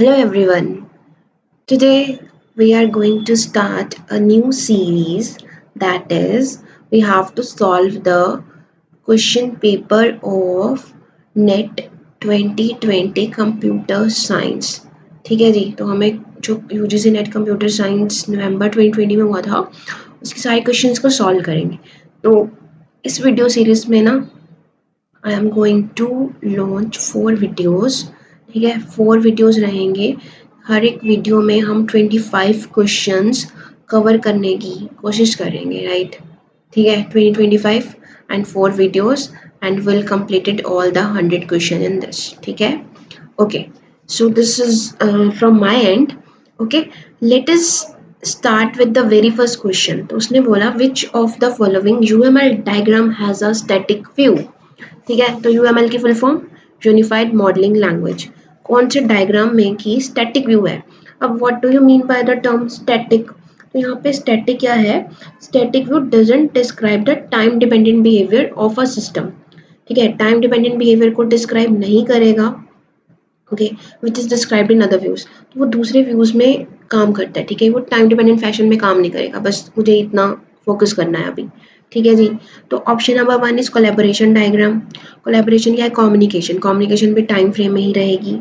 Hello everyone. Today we are going to start a new series, that is we have to solve the question paper of net 2020 computer science. ठीक है जी, तो हमें जो UGC net computer science नवंबर 2020 में हुआ था उसके सारे क्वेश्चंस को सॉल्व करेंगे। तो इस वीडियो सीरीज में ना I am going to launch 4 videos. ठीक है, 4 वीडियोस रहेंगे। हर एक वीडियो में हम 25 क्वेश्चंस कवर करने की कोशिश करेंगे, राइट? ठीक है, 2025 and 4 videos and will completed all the 100 question in this. ठीक है, okay. So this is from my and. Okay, let us start with the very first question. तो उसने बोला which of the following UML diagram has a static view. ठीक है, तो UML की full form unified modelling language. कौन से diagram में की स्टैटिक व्यू है? अब what do you mean by the term static? तो यहाँ पे स्टैटिक क्या है? Static view doesn't describe the time dependent behaviour of a system. ठीक है, टाइम डिपेंडेंट बिहेवियर को डिस्क्राइब नहीं करेगा, okay, which is described in other views. तो वो दूसरे व्यूज में काम करता है। ठीक है, वो टाइम डिपेंडेंट फैशन में काम नहीं करेगा, बस मुझे इतना फोकस करना है अभी। ठीक है जी, तो option number 1 is collaboration diagram. Collaboration क्या है? कम्युनिकेशन। कम्युनिकेशन भी टाइम फ्रेम में ही रहेगी।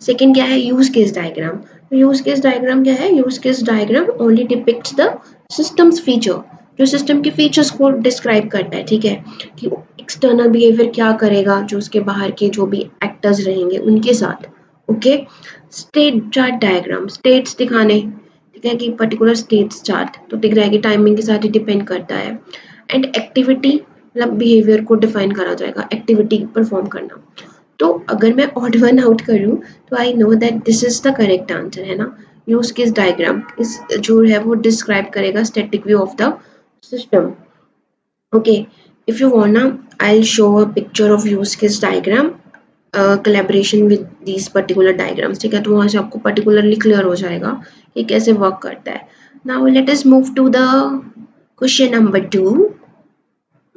सेकेंड क्या है? Use case diagram. तो यूज केस डायग्राम क्या है? Use case diagram only depicts the systems feature, जो सिस्टम के फीचर्स को डिस्क्राइब करता है। ठीक है, कि एक्सटर्नल बिहेवियर क्या करेगा, जो उसके बाहर के जो भी एक्टर्स रहेंगे उनके साथ। Okay, state chart diagram, states दिखाने। ठीक है, कि पर्टिकुलर स्टेट्स चार्ट तो दिख रहा है कि टाइमिंग के साथ ही डिपेंड करता है। एंड एक्टिविटी मतलब बिहेवियर को डिफाइन करा जाएगा, एक्टिविटी परफॉर्म करना। तो अगर मैं ऑड वन आउट करूँ तो I know that this is the correct answer, है ना? यूज केस डायग्राम इस जो है वो डिस्क्राइब करेगा static view of the system. Okay, if you wanna, I'll show a picture of use case diagram, collaboration with these particular diagrams. ठीक है, तो वहाँ से आपको particularly clear हो जाएगा कि कैसे work करता है. Now let us move to the question number 2.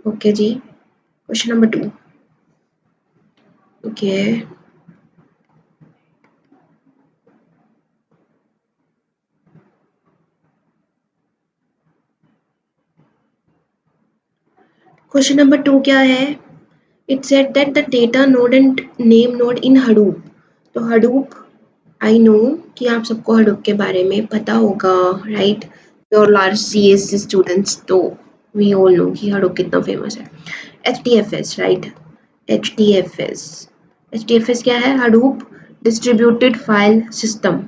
Okay ji, question number 2. Okay. Question number 2 क्या है? It said that the data node and name node in Hadoop. तो Hadoop, आई नो कि आप सबको Hadoop के बारे में पता होगा, right? Your are CSC students, तो वी ऑल नो कि Hadoop कितना फेमस है। HDFS, राइट? HDFS क्या है? Hadoop distributed file system.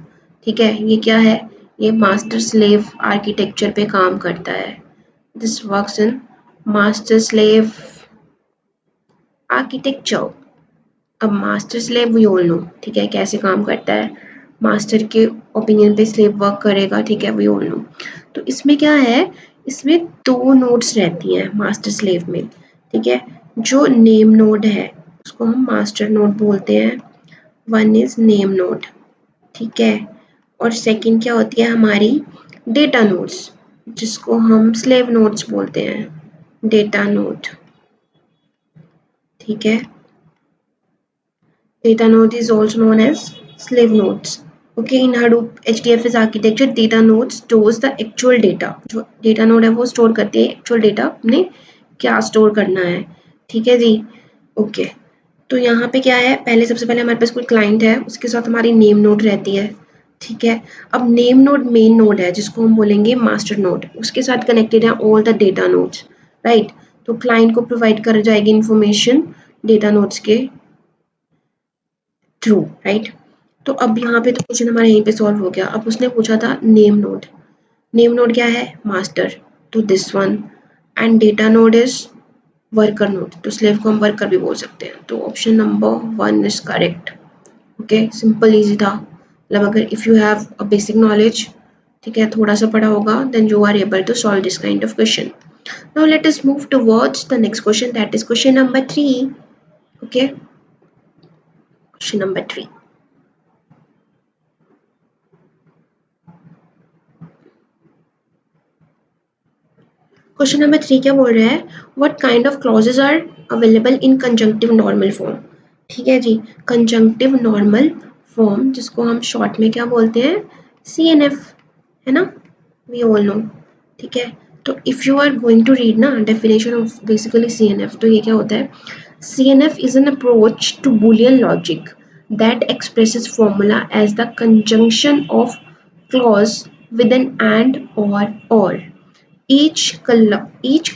ठीक है, ये क्या है? ये मास्टर स्लेव आर्किटेक्चर पे काम करता है। This works in master slave architecture. अब master slave we all know, ठीक है, कैसे काम करता है। मास्टर के ओपिनियन पे स्लेव वर्क करेगा, ठीक है, वी ऑल नो। तो इसमें क्या है? इसमें 2 नोड्स रहती हैं मास्टर स्लेव में। ठीक है, जो नेम नोड है उसको हम मास्टर नोड बोलते हैं। 1 इज नेम नोड, ठीक है। और सेकंड क्या होती है हमारी? डेटा नोड्स, जिसको हम स्लेव नोड्स बोलते हैं, डेटा नोड। ठीक है, data node is also known as slave nodes. Okay, in Hadoop HDFS architecture, data node stores the actual data. जो data node है वो store करती है actual data, अपने क्या store करना है। ठीक है जी, ओके। तो यहाँ पे क्या है? पहले सबसे पहले हमारे पास कोई क्लाइंट है, उसके साथ हमारी नेम नोड रहती है। ठीक है, अब नेम नोड मेन नोड है जिसको हम बोलेंगे मास्टर नोड, उसके साथ कनेक्टेड है all the data nodes, right? तो क्लाइंट को प्रोवाइड कर जाएगी इंफॉर्मेशन डेटा नोड्स के थ्रू, राइट? तो अब यहाँ पे तो क्वेश्चन हमारा यहीं पे सॉल्व हो गया। अब उसने पूछा था नेम नोड। नेम नोड क्या है? मास्टर, तो this one. And data node is worker node, तो स्लेव को हम वर्कर भी बोल सकते हैं। तो option number 1 is correct. Okay, simple easy था। मतलब अगर if you have a basic knowledge, ठीक है, थोड़ा सा पढ़ा होगा, then you are able to solve this kind of question. Now let us move towards the next question, that is question number 3. Okay, question number 3. Question number 3 क्या बोल रहा है? What kind of clauses are available in conjunctive normal form. ठीक है जी, conjunctive normal form जिसको हम short में क्या बोलते हैं, CNF, है ना, वी ऑल नो, ठीक है। तो if you are going to read ना डेफिनेशन ऑफ बेसिकली CNF, तो ये क्या होता है, CNF is an approach to Boolean logic that expresses formula as the conjunction of clause with an and or. Each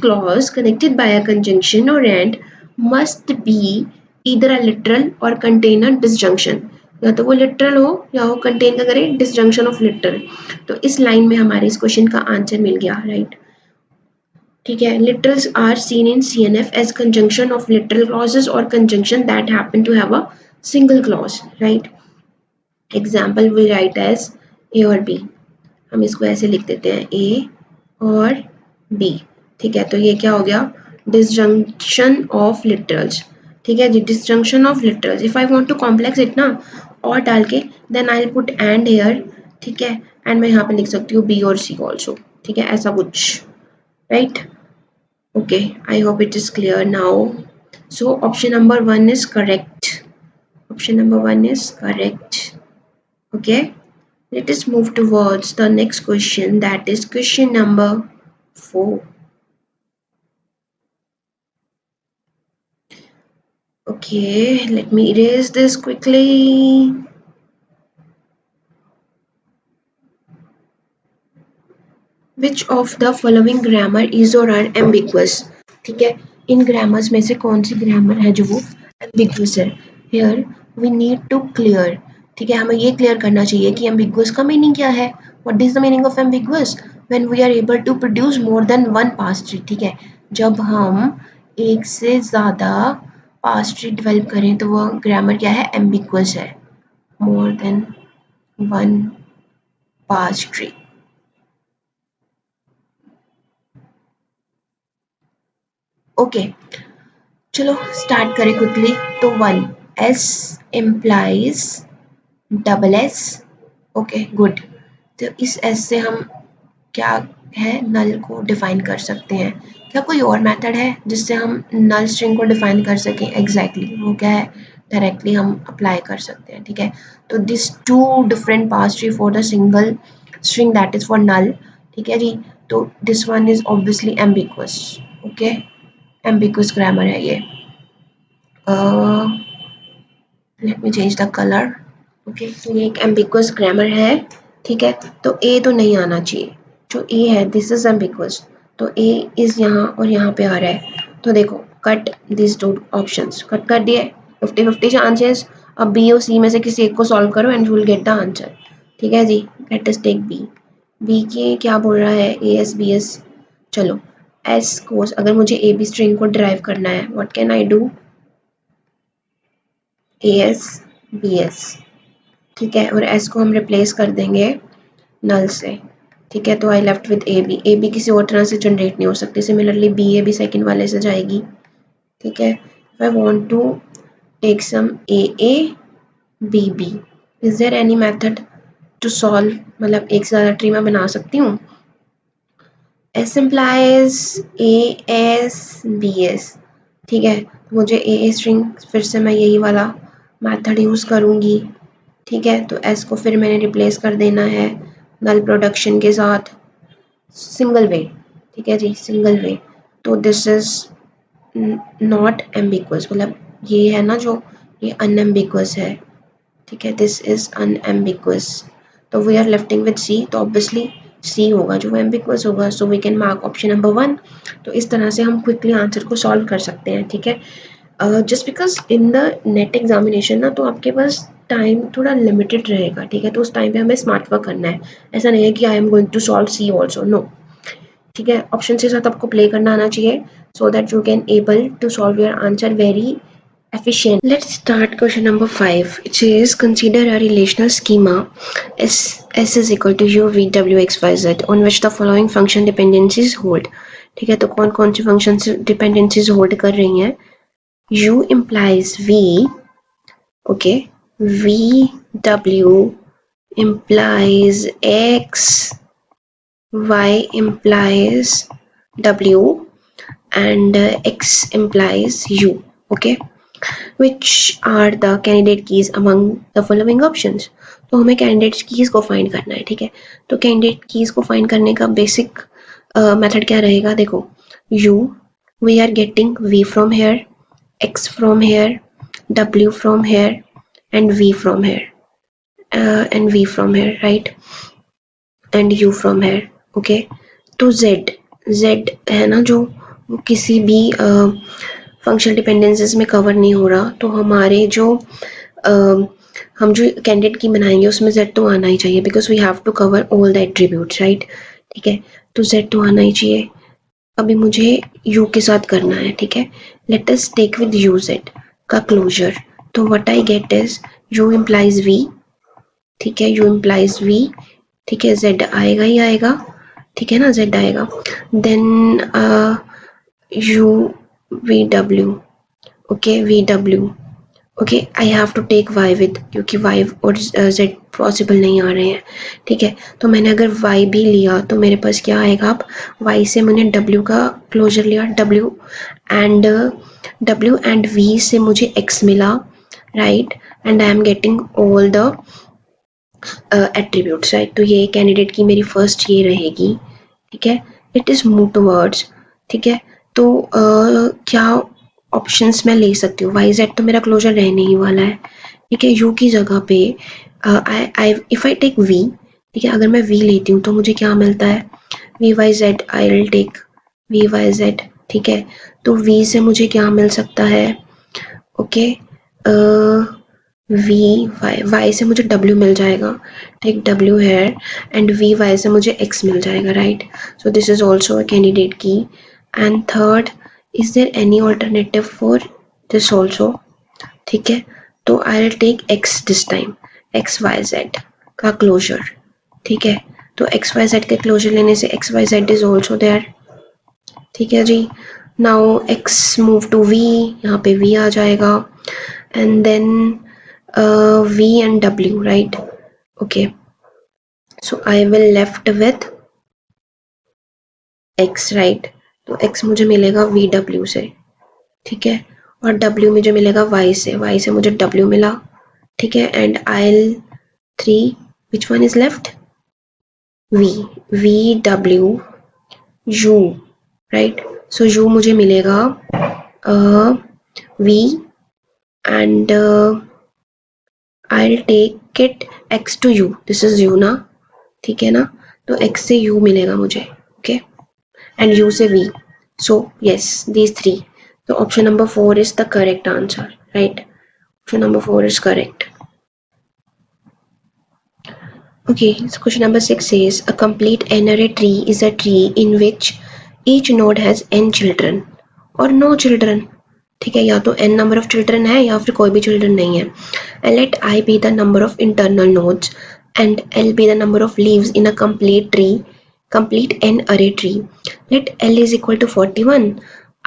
clause connected by a conjunction or and must be either a literal or contain a disjunction. या तो वो literal हो या वो contain का करे disjunction of literal. तो इस लाइन में हमारे इस क्वेश्चन का आंसर मिल गया, राइट। ठीक है, literals are seen in CNF as conjunction of literal clauses और conjunction that happen to have a single clause, right. Example we write as A और बी, हम इसको ऐसे लिख देते हैं ए और बी, ठीक है। तो ये क्या हो गया, डिसजंक्शन ऑफ लिटरल्स, ठीक है जी, disjunction of literals. If I want to complex it ना और डाल के, then I will put and here, ठीक है, एंड मैं यहाँ पे लिख सकती हूँ बी और सी ऑल्सो, ठीक है, ऐसा कुछ, right. Okay, I hope it is clear now. So option number 1 is correct. Option number 1 is correct. Okay, let us move towards the next question, that is question number 4. Okay, let me erase this quickly. Which of the following grammar is or are ambiguous? ठीक है, इन grammars में से कौन सी grammar है जो वो ambiguous है? Here we need to clear, ठीक है, हमें ये क्लियर करना चाहिए कि ambiguous का मीनिंग क्या है। What is the meaning of ambiguous? When we are able to produce more than one past tree, ठीक है, जब हम एक से ज़्यादा past tree डेवलप करें तो वो ग्रामर क्या है, ambiguous है। More than one past tree. Okay, चलो स्टार्ट करें क्विकली। तो 1 S implies double S, okay good. तो इस S से हम क्या है, नल को डिफाइन कर सकते हैं। क्या कोई और मेथड है जिससे हम नल स्ट्रिंग को डिफाइन कर सकें? एग्जैक्टली वो क्या है, डायरेक्टली हम अप्लाई कर सकते हैं, ठीक है। तो this two different parse tree for the single string that is for null, ठीक है जी। तो this one is obviously ambiguous, okay, ambiguous grammar है ये। Let me change the colour, okay. तो ये एक एम्बिगुअस ग्रामर है, ठीक है। तो ए तो नहीं आना चाहिए, जो ए है दिस इज एम्बिगुअस, तो ए इज यहाँ और यहाँ पे आ रहा है। तो देखो cut this two options, cut कर दिए, 50-50 चांसेस। अब बी और सी में से किसी एक को सॉल्व करो and you will get the answer, ठीक है जी। Let us take B. B के क्या बोल रहा है, ए एस बी एस। चलो एस को अगर मुझे ए बी स्ट्रिंग को ड्राइव करना है, what can I do, A S B S, ठीक है, और एस को हम रिप्लेस कर देंगे नल से, ठीक है। तो I left with A B किसी और तरह से जनरेट नहीं हो सकती, सिमिलरली बी ए भी सेकेंड वाले से जाएगी, ठीक है। I want to take some A B B, is there any method to solve, मतलब एक से ज़्यादा ट्री में बना सकती हूँ। S implies A S B S, ठीक है। मुझे ए स्ट्रिंग फिर से मैं यही वाला मेथड यूज़ करूँगी, ठीक है। तो एस को फिर मैंने रिप्लेस कर देना है नल प्रोडक्शन के साथ, सिंगल वे, ठीक है जी, सिंगल वे। तो दिस इज नॉट एम्बिगुअस, मतलब ये है ना जो, ये अनएम्बिगुअस है, ठीक है, दिस इज अनएम्बिगुअस। तो we are lefting with C, तो ऑब्वियसली सी होगा जो एम्बिगुअस होगा, so we can mark option number 1। तो इस तरह से हम क्विकली आंसर को सॉल्व कर सकते हैं, ठीक है। Just because in the net examination ना, तो आपके पास टाइम थोड़ा लिमिटेड रहेगा, ठीक है। तो उस टाइम पे हमें स्मार्ट वर्क करना है, ऐसा नहीं है कि I am going to solve C also, no, ठीक है। ऑप्शन के साथ आपको प्ले करना आना चाहिए so that you can able to solve your answer very efficient. Let's start question number 5. It says consider a relational schema S is equal to U V W X Y Z on which the following function dependencies hold. ठीक है, तो कौन कौन सी function dependencies hold कर रही हैं? U implies V, okay, V W implies X, Y implies W, and X implies U, okay. Which are the candidate keys among the following options. तो हमें कैंडिडेट कीज को फाइंड करना है, ठीक है। तो कैंडिडेट कीज को फाइंड करने का बेसिक मेथड क्या रहेगा, देखो, you we are getting V from here, X from here, W from here and V from here and V from here, right, and U from here, okay. तो Z Z है ना, जो वो किसी भी फंक्शनल डिपेंडेंसीज में cover नहीं हो रहा, तो हमारे जो हम जो कैंडिडेट की बनाएंगे उसमें जेड तो आना ही चाहिए, because we have to cover all the attributes, right, ठीक है। तो जेड तो आना ही चाहिए। अभी मुझे यू के साथ करना है, ठीक है। Let us take with U Z का क्लोजर। तो what I get is U implies V, ठीक है, यू इम्प्लाइज वी, ठीक है, जेड आएगा ही आएगा, ठीक है ना, जेड आएगा। Then U V W, okay, V W, okay, I have to take Y with, क्योंकि वाई और जेड पॉसिबल नहीं आ रहे हैं, ठीक है। तो मैंने अगर वाई भी लिया तो मेरे पास क्या आएगा, अब वाई से मैंने डब्ल्यू का क्लोजर लिया, डब्ल्यू एंड वी से मुझे एक्स मिला, right, and I am getting all the attributes, right. तो ये कैंडिडेट की मेरी फर्स्ट ये रहेगी, ठीक है। इट इज़ मूव टूवर्ड्स, ठीक है। तो क्या ऑप्शंस मैं ले सकती हूँ, वाई जेड तो मेरा क्लोजर रहने ही वाला है, ठीक है। यू की जगह पे इफ आई टेक वी, ठीक है, अगर मैं वी लेती हूँ तो मुझे क्या मिलता है, V Y Z, I will take V Y Z, ठीक है। तो वी से मुझे क्या मिल सकता है, ओके, वी वाई, वाई से मुझे डब्ल्यू मिल जाएगा, ठीक, डब्ल्यू है, एंड वी वाई से मुझे एक्स मिल जाएगा, राइट। So this is also a candidate key. And third, is there any alternative for this also, ठीक है। तो I will take X this time, X Y Z का क्लोजर, ठीक है। तो एक्स वाई जेड के क्लोजर लेने से X Y Z is also there, ठीक है जी। Now X move to V, यहाँ पे वी आ जाएगा, and then v and w, right, okay, so I will left with x, right। तो x मुझे मिलेगा vw से, ठीक है, और w मुझे मिलेगा y से मुझे w मिला, ठीक है, and i'll 3, which one is left, v w u, right। so u मुझे मिलेगा v and I'll take it x to u, this is u ना, ठीक है ना। तो x से u मिलेगा मुझे, ओके, एंड u से v, so yes these three. तो option number 4 is the correct answer, right, option number 4 is correct. Okay, so question number 6 says a complete n-array tree is a tree in which each node has n children or no children, ठीक है, या तो n number of children है या फिर कोई भी children नहीं है, and let I be the number of internal nodes and L be the number of leaves in a complete n array tree. Let L is equal to 41,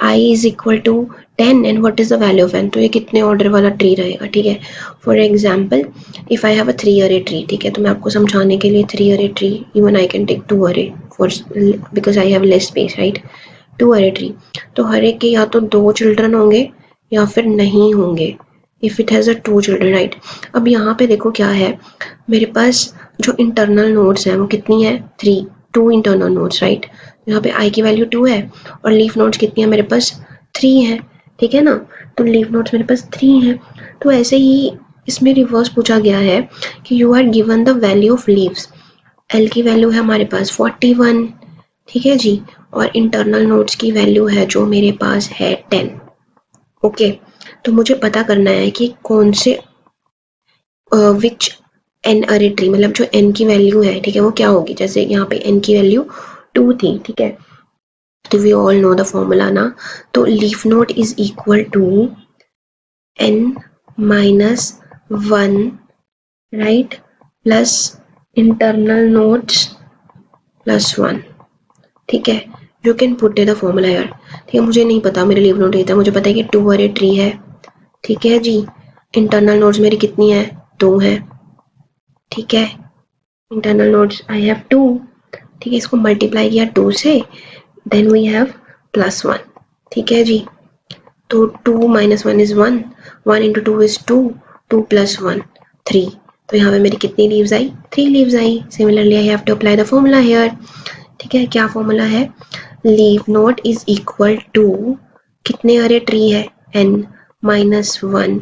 I is equal to 10 and what is the value of n। तो ये कितने order वाला tree रहेगा, ठीक है। For example if I have a 3 ary tree, ठीक है, तो मैं आपको समझाने के लिए 3 ary tree, even I can take 2 ary for, because I have less space, right. 2 ary tree, तो हर एक के या तो 2 चिल्ड्रन होंगे या फिर नहीं होंगे, if it has a 2 children, right. अब यहाँ पे देखो क्या है, मेरे पास जो इंटरनल नोड्स हैं वो कितनी है, 2 इंटरनल नोड्स, राइट। यहाँ पे आई की वैल्यू 2 है और लीफ नोड्स कितनी है मेरे पास, 3 है, ठीक है ना। तो लीफ नोड्स मेरे पास 3 है। तो ऐसे ही इसमें रिवर्स पूछा गया है कि you are given the value of leaves, L की वैल्यू है हमारे पास 41, ठीक है जी, और इंटरनल नोड्स की वैल्यू है जो मेरे पास है 10, ओके। तो मुझे पता करना है कि कौन से विच एन अरे ट्री, मतलब जो एन की वैल्यू है, ठीक है, वो क्या होगी। जैसे यहाँ पे एन की वैल्यू 2 थी, ठीक है, तो we all know the formula ना। तो leaf node is equal to n minus 1, right, plus internal nodes plus 1, ठीक है। You can put the formula यार, ठीक है, मुझे नहीं पता मेरे लीफ नोड था, मुझे पता है कि 2 अरे ट्री है, ठीक है जी। इंटरनल नोड्स मेरी कितनी है, 2 है, ठीक है। इंटरनल नोड्स आई हैव 2, ठीक है, इसको मल्टीप्लाई किया 2 से, देन वी हैव +1, ठीक है जी। तो 2 minus 1 is 1, 1 into 2 is 2, 2 plus 1 3. तो यहाँ पे मेरी कितनी लीव्स आई? 3 लीव्स आई. Similarly I have to apply the formula here. ठीक है, क्या फॉर्मूला है? Leaf node is equal to, कितने अरे ट्री है? n minus 1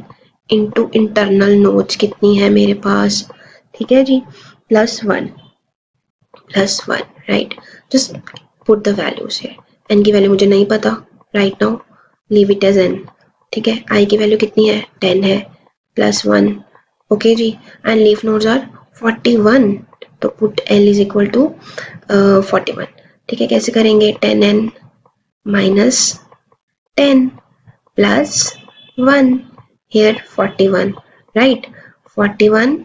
into internal nodes कितनी है मेरे पास? ठीक है जी, plus one right. Just put the values है. n की वैल्यू मुझे नहीं पता right now, leave it as n. ठीक है, i की वैल्यू कितनी है? 10 है, प्लस 1. ओके जी, एंड लीफ नोड्स आर 41, तो put l is equal to 41. ठीक है, कैसे करेंगे? 10n minus 10 plus 1, here 41 right. 41,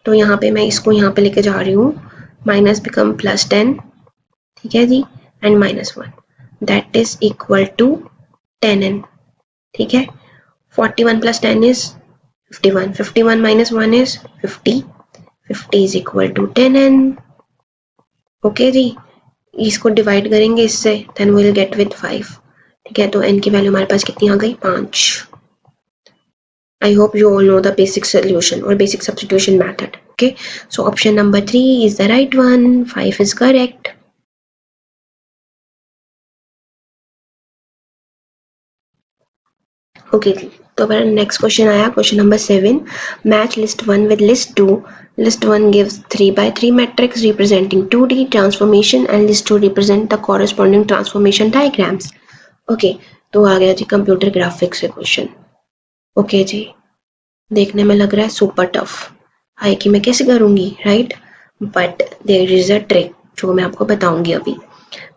तो यहाँ पे मैं इसको यहाँ पे लेके जा रही हूँ, माइनस बिकम प्लस 10. ठीक है जी, and minus 1 that is equal to 10n. ठीक है, 41 plus 10 is 51, 51 minus 1 is 50, 50 is equal to 10n. Okay जी, इसको डिवाइड करेंगे इससे, then we will get with 5. ठीक है, तो n की वैल्यू हमारे पास कितनी आ गई? 5. I hope you all know the basic solution or basic substitution method. Okay, so option number 3 is the right one. 5 is correct. Okay, तो हमारा नेक्स्ट क्वेश्चन आया, question number 7. Match list 1 with list 2. List 1 gives 3 by 3 matrix representing 2D transformation and list 2 represent the corresponding transformation diagrams. Okay, तो आ गया जी computer graphics से question. Okay जी, देखने में लग रहा है सुपर टफ, हाई कि मैं कैसे करूँगी right, but there is a trick जो मैं आपको बताऊंगी अभी.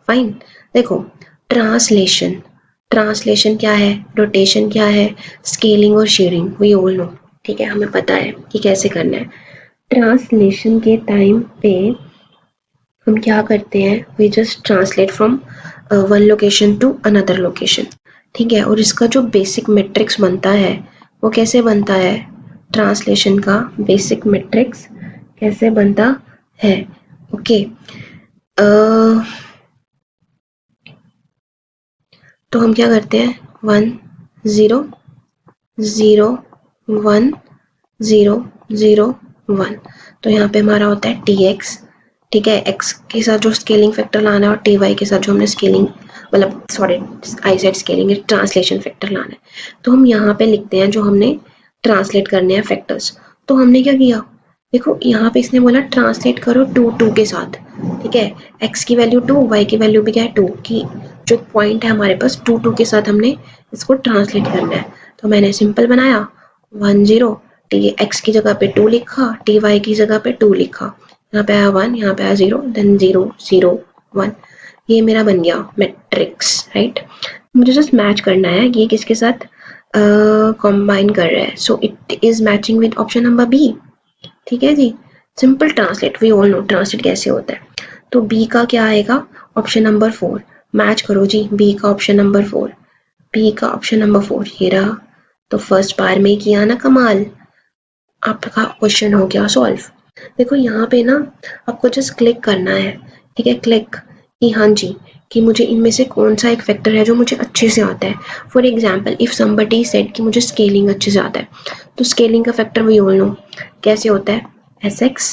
फाइन, देखो, ट्रांसलेशन, ट्रांसलेशन क्या है, रोटेशन क्या है, स्केलिंग और शेयरिंग वी ऑल नो. ठीक है, हमें पता है कि कैसे करना है. ट्रांसलेशन के टाइम पे हम क्या करते हैं, we just translate from one location to another location. ठीक है, और इसका जो बेसिक मैट्रिक्स बनता है वो कैसे बनता है? ट्रांसलेशन का बेसिक मैट्रिक्स कैसे बनता है? ओके, तो हम क्या करते हैं, 1 0 0 1 0 0 1. तो यहाँ पे हमारा होता है tx. ठीक है, x के साथ जो स्केलिंग फैक्टर लाना है और ty के साथ जो हमने स्केलिंग, मतलब sorry, I said scaling, translation factor लाना है. तो हम यहाँ पे लिखते हैं जो हमने ट्रांसलेट करने हैं फैक्टर्स. तो हमने क्या किया, देखो यहाँ पे इसने बोला ट्रांसलेट करो 2 2 के साथ. ठीक है, x की वैल्यू 2, y की वैल्यू भी क्या है 2, की जो पॉइंट है हमारे पास 2 2 के साथ हमने इसको ट्रांसलेट करना है. तो मैंने सिंपल बनाया 1 0, टी एक्स की जगह पे 2 लिखा, टी वाई की जगह पे 2 लिखा, यहाँ पे आया 1, यहाँ पे आया 0, देन 0 0 1. ये मेरा बन गया मैट्रिक्स राइट. मुझे जस्ट मैच करना है ये किसके साथ कंबाइन कर रहा है. So it is matching with option number B. ठीक है जी, simple translate, we all know translate कैसे होता है. तो बी का क्या आएगा? Option number 4. मैच करो जी, बी का ऑप्शन नंबर 4, बी का ऑप्शन नंबर 4 ये रहा. तो फर्स्ट बार में किया ना कमाल, आपका क्वेश्चन हो गया सॉल्व. देखो यहाँ पे ना आपको जस्ट क्लिक करना है. ठीक है, क्लिक कि हाँ जी, कि मुझे इनमें से कौन सा एक फैक्टर है जो मुझे अच्छे से आता है. For example if somebody said कि मुझे स्केलिंग अच्छे से आता है, तो स्केलिंग का फैक्टर वी ऑल नो कैसे होता है, S X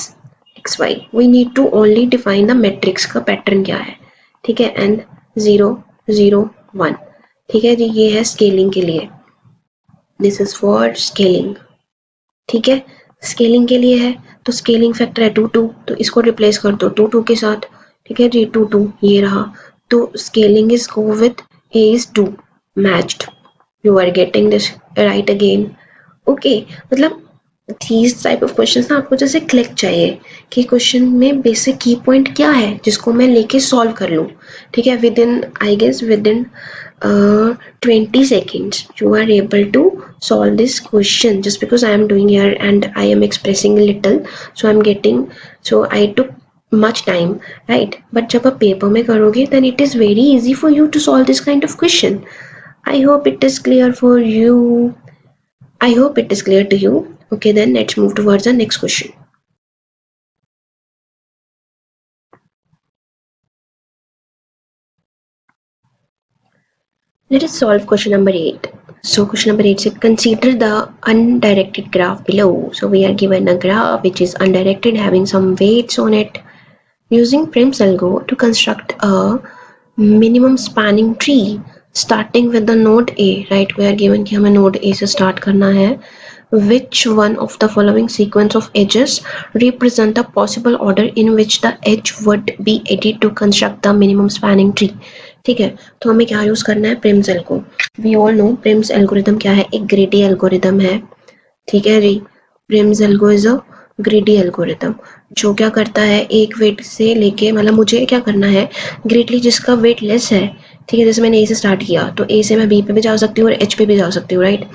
X Y. We need to only define the matrix का पैटर्न क्या है. ठीक है, एंड 0 0 1. ठीक है जी, ये है स्केलिंग के लिए, दिस इज फॉर स्केलिंग. ठीक है, स्केलिंग के लिए है तो स्केलिंग फैक्टर है 2 2, तो इसको रिप्लेस कर दो 2 2 के साथ. ठीक है जी, 2 2 ये रहा. तो scaling is go with A is 2 matched. You are getting this right again. Okay, मतलब these टाइप ऑफ क्वेश्चन ना आपको जैसे क्लिक चाहिए कि क्वेश्चन में बेसिक की पॉइंट क्या है जिसको मैं लेके सॉल्व कर लूँ. ठीक है, within I guess within 20 seconds you are able to solve this question, just because I am doing here and I am expressing a little, so I am getting, so I took much time right. but जब आप paper में करोगे then it is very easy for you to solve this kind of question. I hope it is clear for you. I hope it is clear to you. Okay, then let's move towards the next question. Let us solve question number 8. So question number 8 said consider the undirected graph below. So we are given a graph which is undirected having some weights on it. Using Prim's algo to construct a minimum spanning tree starting with the node A, right? We are given कि हमें node A से start करना है. Which one of the following sequence of edges represent the possible order in which the edge would be added to construct the minimum spanning tree? ठीक है, तो हमें क्या यूज करना है? Prim's algo. We all know Prim's algorithm क्या है? एक ग्रेडी एल्गोरिथम है. ठीक है जी, Prim's algo is a greedy algorithm जो क्या करता है, एक वेट से लेके मतलब मुझे क्या करना है, ग्रेडली जिसका वेट लेस है. ठीक है, जैसे मैंने ए से स्टार्ट किया तो ए से मैं बी पे भी जा सकती हूँ और एच पे भी जा सकती हूँ, राइट?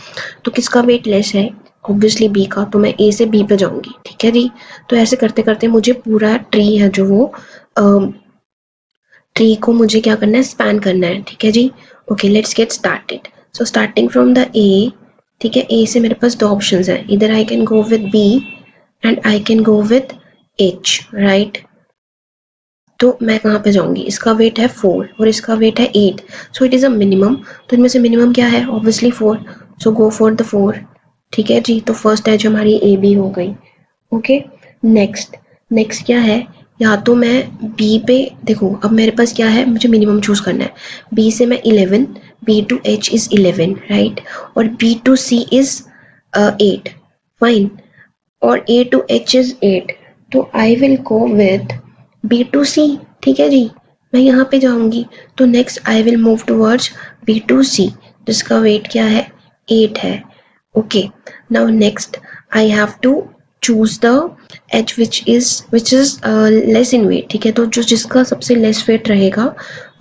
तो किसका वेट लेस है? ऑब्वियसली बी का, तो मैं ए से बी पे जाऊंगी. ठीक है जी, तो ऐसे करते करते मुझे पूरा ट्री है जो वो ट्री को मुझे क्या करना है? स्पैन करना है. ठीक है जी, okay let's get started. So starting from the A, ठीक है, ए से मेरे पास दो ऑप्शंस हैं, इधर I can go with B and I can go with H, right? तो मैं कहाँ पे जाऊंगी? इसका वेट है 4 और इसका वेट है 8, so it is a minimum. तो इनमें से मिनिमम क्या है? Obviously 4, so go for the 4. ठीक है जी, तो फर्स्ट एज हमारी ए बी हो गई. Okay, next. नेक्स्ट क्या है? या तो मैं बी पे देखो, अब मेरे पास क्या है, मुझे मिनिमम चूज करना है. बी से मैं 11, B to H is 11, right? और B to C is 8, fine. और ए टू एच इज 8, तो I will go with B to C. ठीक है जी, मैं यहाँ पे जाऊंगी. तो next I will move towards B to C जिसका वेट क्या है? 8 है. Okay, now next I have to choose the edge which is less in weight. ठीक है, तो जो जिसका सबसे लेस वेट रहेगा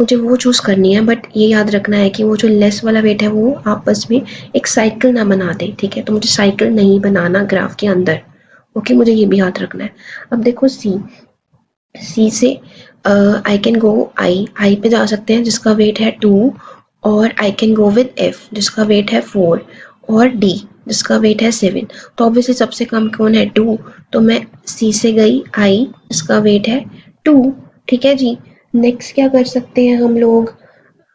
मुझे वो चूज करनी है. बट ये याद रखना है कि वो जो लेस वाला वेट है वो आपस में एक साइकिल ना बना दे. ठीक है, तो मुझे साइकिल नहीं बनाना ग्राफ के अंदर. ओके, मुझे ये भी याद रखना है. अब देखो सी, सी से आई कैन गो आई पे जा सकते हैं जिसका वेट है 2, और आई कैन गो विद एफ जिसका वेट है 4, और डी जिसका वेट है 7. तो ऑब्वियसली सबसे कम कौन है? 2, तो मैं सी से गई आई जिसका वेट है 2. ठीक है जी, नेक्स्ट क्या कर सकते हैं हम लोग?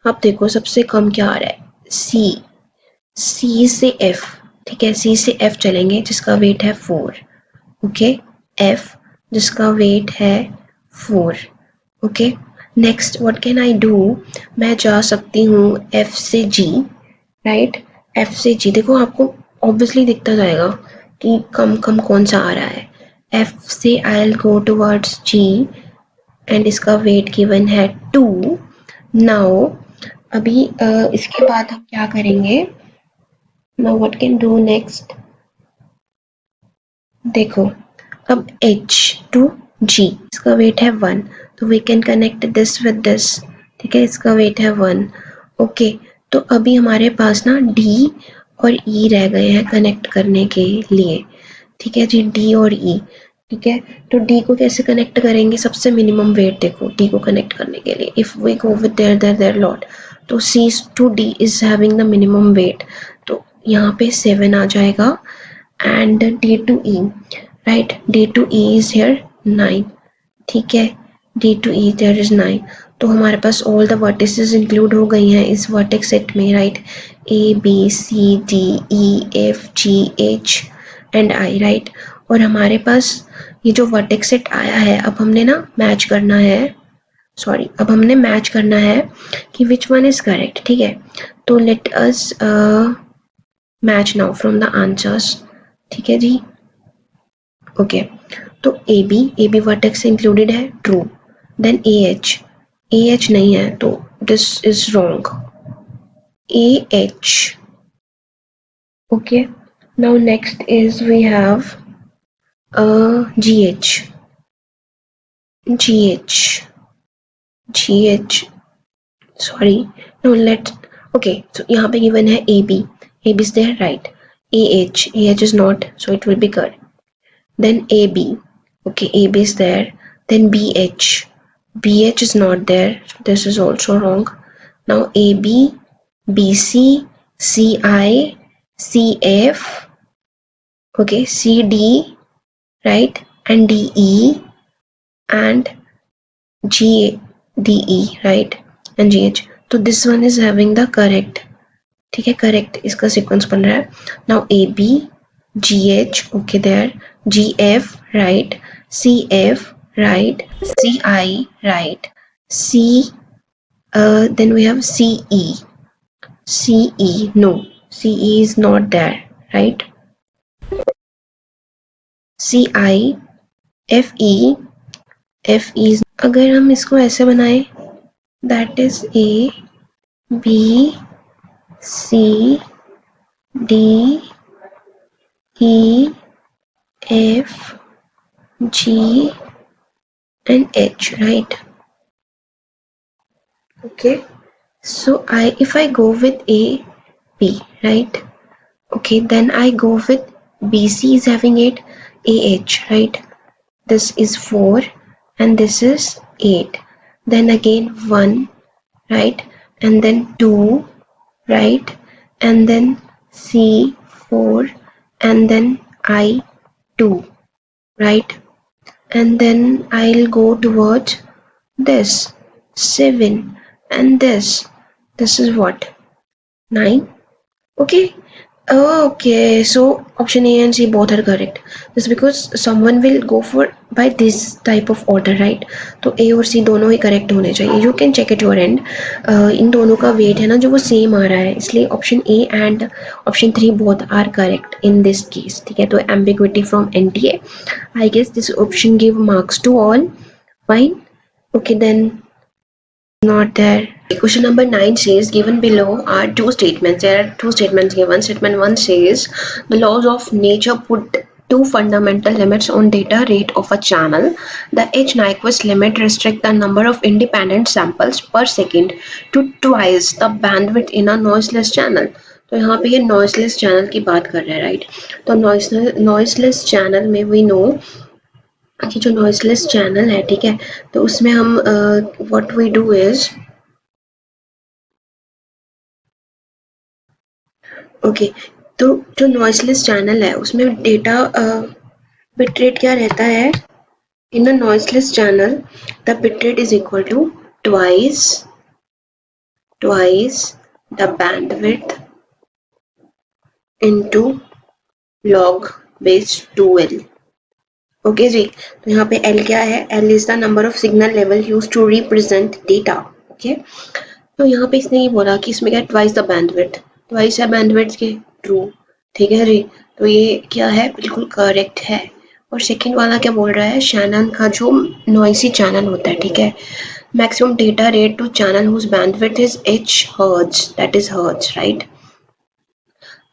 अब देखो सबसे कम क्या आ रहा है? सी, सी से एफ. ठीक है, सी से एफ चलेंगे जिसका वेट है 4. ओके, एफ जिसका वेट है 4. Okay, next what can I do? मैं जा सकती हूँ एफ से जी, राइट? एफ से जी देखो आपको ऑब्वियसली दिखता जाएगा कि कम कम कौन सा आ रहा है. एफ से I will go towards G and इसका वेट गिवन है 2. नाउ अभी इसके बाद हम क्या करेंगे? Now what can do next? देखो, अब H टू G इसका वेट है 1, तो we can connect this with this. ठीक है, इसका वेट है 1. ओके, तो अभी हमारे पास ना D और E रह गए हैं कनेक्ट करने के लिए. ठीक है जी, D और E. ठीक है, तो D को कैसे कनेक्ट करेंगे? सबसे मिनिमम वेट देखो D को कनेक्ट करने के लिए, if we go with there lot, तो C to D is having the minimum weight, तो यहाँ पे 7 आ जाएगा. and D to E, right? D to E is here 9. ठीक है, D to E there is 9. तो हमारे पास all the vertices include हो गई हैं इस vertex set में, right? A B C D E F G H and I, right? और हमारे पास ये जो vertex set आया है, अब हमने ना मैच करना है, अब हमने मैच करना है कि which one is correct. ठीक है, तो let us match now from the answers. ठीक है जी, ओके. तो ए बी वर्टेक्स से इंक्लूडेड है, ट्रू. देन ए एच नहीं है तो this is wrong. A H, okay. Now next is we have G H, G H, G H, sorry, no let, okay. So यहाँ पे given है A B is there, right? A H is not, so it will be correct. Then AB, okay, AB is there. Then BH is not there. This is also wrong. Now AB, BC, CI, CF, okay, CD, right, and DE, and GDE, right, and GH. तो this one is having the correct, ठीक है, correct इसका sequence बन रहा है. Now A B G H, okay there, G F right, C F right, C I right, C then we have C E. C E, no, C E is not there, right? C I F E, F E is, अगर हम इसको ऐसे बनाए, that is A B C D E F G and H, right? Okay, so if I go with A B, right? Okay, then I go with BC is having 8, AH, right? This is 4 and this is 8. Then again 1, right? And then 2, right? And then C 4 and then I 2, right? And then I'll go towards this 7 and this is what, 9. Okay. Okay, so option A and C both are correct. This because someone will go for by this type of order, right? तो A और C दोनों ही correct होने चाहिए. You can check at your end. इन दोनों का weight है ना जो वो same आ रहा है, इसलिए option A and option 3 both are correct in this case. ठीक है, तो ambiguity from NTA. I guess this option give marks to all. Fine. Okay, then not there. Question number 9 says, given below are two statements. There are two statements given. Statement 1 says, the laws of nature put two fundamental limits on data rate of a channel. The H-Nyquist limit restricts the number of independent samples per second to twice the bandwidth in a noiseless channel. तो यहाँ पे ये noiseless channel की बात कर रहे हैं, right? तो noiseless channel में we know कि जो noiseless channel है, ठीक है, तो उसमें हम what we do is, okay, तो जो noiseless channel है उसमें डेटा bit rate क्या रहता है? In a noiseless channel the bit rate is equal to twice the bandwidth into log base 2L. Okay जी, तो यहाँ पे L क्या है? L is the number of signal level use to represent data. Okay, तो यहाँ पे इसने ये बोला कि इसमें क्या, ट्वाइस द बैंडविड्थ, ट्वाइस है बैंडविड्थ के, ट्रू, ठीक है जी, तो ये क्या है, बिल्कुल करेक्ट है. और सेकंड वाला क्या बोल रहा है, शैनन का जो नॉइसी चैनल होता है, ठीक है, maximum data rate to channel whose bandwidth is h hertz, that is hertz, right,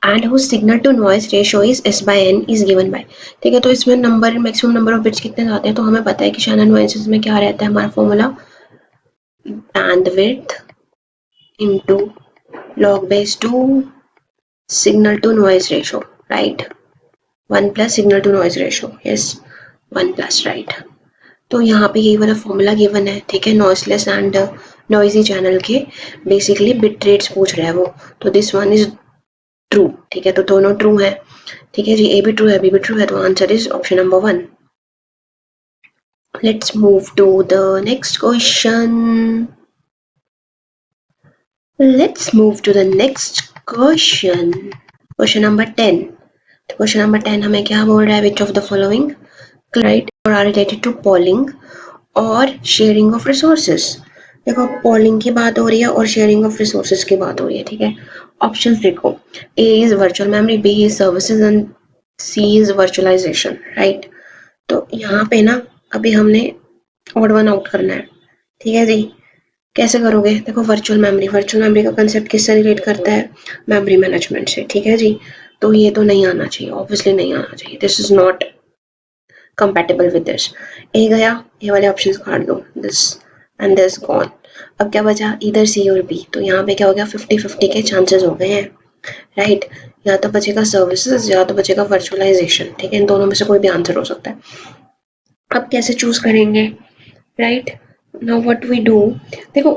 and whose signal to noise ratio is s by n is given by. ठीक है, तो इसमें number, maximum number of bits कितने आते हैं, तो हमें पता है कि शैनन नॉइसेस में क्या रहता है हमारा formula, bandwidth into log base 2 signal to noise ratio, right? 1 plus signal to noise ratio, yes, 1 plus, right? तो यहाँ पे यही वाला फॉर्मूला गिवन है, ठीक है, नॉइसलेस एंड नॉइजी चैनल के बेसिकली बिट रेट्स पूछ रहा है वो, तो दिस वन इज ट्रू, ठीक है, तो दोनों ट्रू है, ठीक है जी, ए भी ट्रू है, बी भी ट्रू है, तो answer is option number 1. Let's move to the next question. Let's move to the next question. Question number 10. तो question number 10 हमें क्या बोल रहा है, which of the following right or are related to polling और sharing of resources. देखो polling की बात हो रही है और sharing of resources की बात हो रही है, ठीक है. Options देखो, A is virtual memory, B is services and C is virtualization, right. तो यहाँ पे ना अभी हमने odd one out करना है, ठीक है जी. कैसे करोगे, देखो वर्चुअल मेमोरी का कंसेप्ट किससे रिलेट करता है, मेमोरी मैनेजमेंट से, ठीक है जी, तो ये तो नहीं आना चाहिए, ऑब्वियसली नहीं आना चाहिए, this is not compatible with this. ए गया, ये वाले ऑप्शंस काट दो, दिस एंड दिस गॉन. अब क्या बचा, इधर सी और बी, तो यहाँ पे क्या हो गया, 50-50 के चांसेस हो गए हैं, राइट. या तो बचेगा सर्विसेज या तो बचेगा वर्चुअलाइजेशन, ठीक है, इन दोनों में से कोई भी आंसर हो सकता है. अब कैसे चूज करेंगे, right. Now what we do, देखो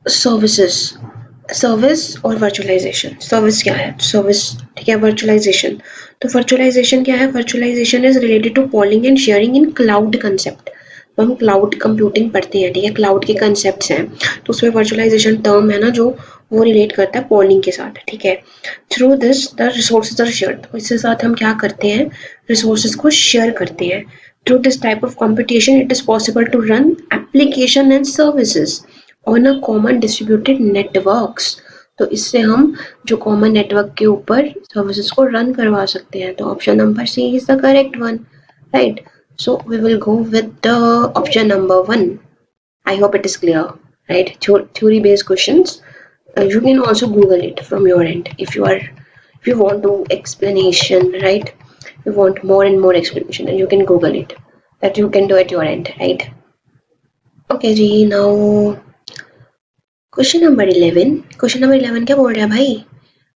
सर्विस और वर्चुअलाइजेशन, सर्विस क्या है, सर्विस, ठीक है, वर्चुअलाइजेशन, तो वर्चुअलाइजेशन क्या है, virtualization is related to polling and sharing in cloud concept. तो हम क्लाउड कंप्यूटिंग पढ़ते हैं, ठीक है, क्लाउड के कंसेप्ट हैं, तो उसमें वर्चुअलाइजेशन टर्म है ना जो वो रिलेट करता है पॉलिंग के साथ, ठीक है। Through this the resources are share, तो इसके साथ हम क्या करते हैं, रिसोर्सेज को शेयर करते हैं। Through this type of competition it is possible to run application and services on a common distributed networks, तो इससे हम जो कॉमन नेटवर्क के ऊपर सर्विसेज को रन करवा सकते हैं। तो option number C is the correct one, right. So we will go with the option number one. I hope it is clear, right? Theory based questions. You can also Google it from your end if you want to explanation, right? You want more and more explanation, and you can Google it. That you can do at your end, right? Okay, जी. Now question number 11। Question number 11 क्या बोल रहा है भाई?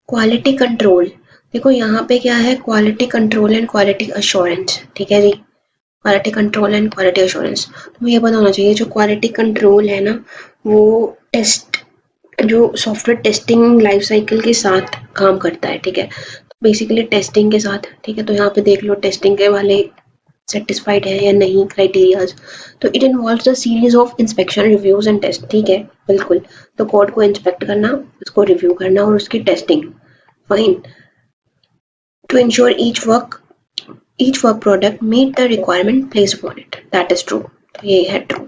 Quality control. देखो यहाँ पे क्या है, quality control and quality assurance, ठीक है जी। Quality control and quality assurance, तो ये पता होना चाहिए जो क्वालिटी कंट्रोल है ना वो टेस्ट जो सॉफ्टवेयर टेस्टिंग लाइफ साइकिल के साथ काम करता है, ठीक है। तो बेसिकली टेस्टिंग के साथ, ठीक है, तो यहाँ पे देख लो टेस्टिंग के वाले सेटिस्फाइड है या नहीं क्राइटेरियाज। तो it involves the series of inspection reviews and test, ठीक है, बिल्कुल। तो कोड को इंस्पेक्ट करना, उसको रिव्यू करना और उसकी testing, fine. To ensure each work product meet the requirement placed upon it, that is true, तो ये है true।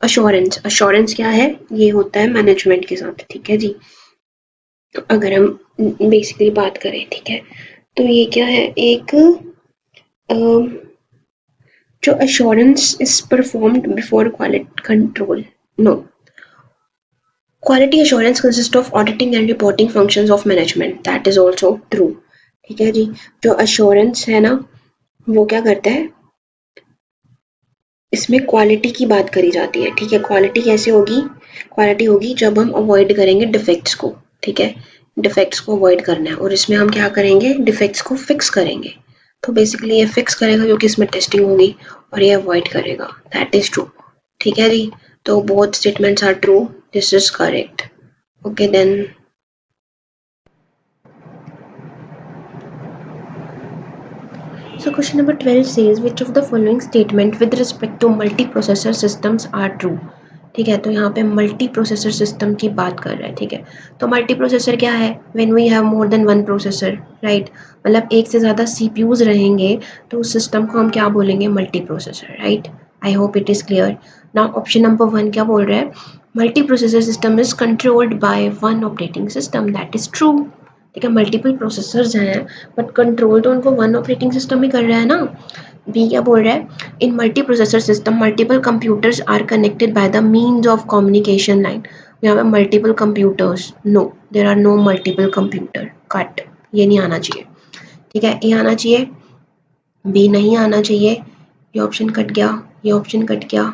assurance क्या है, ये होता है मैनेजमेंट के साथ, ठीक है जी। अगर हम बेसिकली बात करें, ठीक है, तो ये क्या है, एक जो assurance is performed before quality control, no, quality assurance consists of auditing and reporting functions of management, that is also true, ठीक है जी। जो assurance है ना वो क्या करता है, इसमें क्वालिटी की बात करी जाती है, ठीक है। क्वालिटी कैसे होगी, क्वालिटी होगी जब हम अवॉइड करेंगे डिफेक्ट्स को, ठीक है, डिफेक्ट्स को अवॉइड करना है और इसमें हम क्या करेंगे, डिफेक्ट्स को फिक्स करेंगे। तो बेसिकली ये फिक्स करेगा क्योंकि इसमें टेस्टिंग होगी और ये अवॉइड करेगा, दैट इज ट्रू, ठीक है जी। तो both statements are true, this is correct. Okay then so question number 12 says which of the following statement with respect to multiprocessor systems are true, ठीक है। तो यहाँ पे मल्टी प्रोसेसर सिस्टम की बात कर रहा है, ठीक है। तो मल्टी प्रोसेसर क्या है, when we have more than one processor, right, मतलब एक से ज़्यादा सीपीयूज रहेंगे तो उस सिस्टम को हम क्या बोलेंगे, multi processor, right. I hope it is clear. Now option number one क्या बोल रहा है, multiprocessor system is controlled by one operating system, that is true, ठीक है। मल्टीपल प्रोसेसर्स हैं बट कंट्रोल तो उनको वन ऑपरेटिंग सिस्टम ही कर रहा है ना। बी क्या बोल रहा है, in multiprocessor system multiple computers are connected by the means of communication line, यहाँ पे multiple computers, no there are no multiple computer, cut, ये नहीं आना चाहिए, ठीक है। ए आना चाहिए, बी नहीं आना चाहिए, ये ऑप्शन कट गया, ये ऑप्शन कट गया,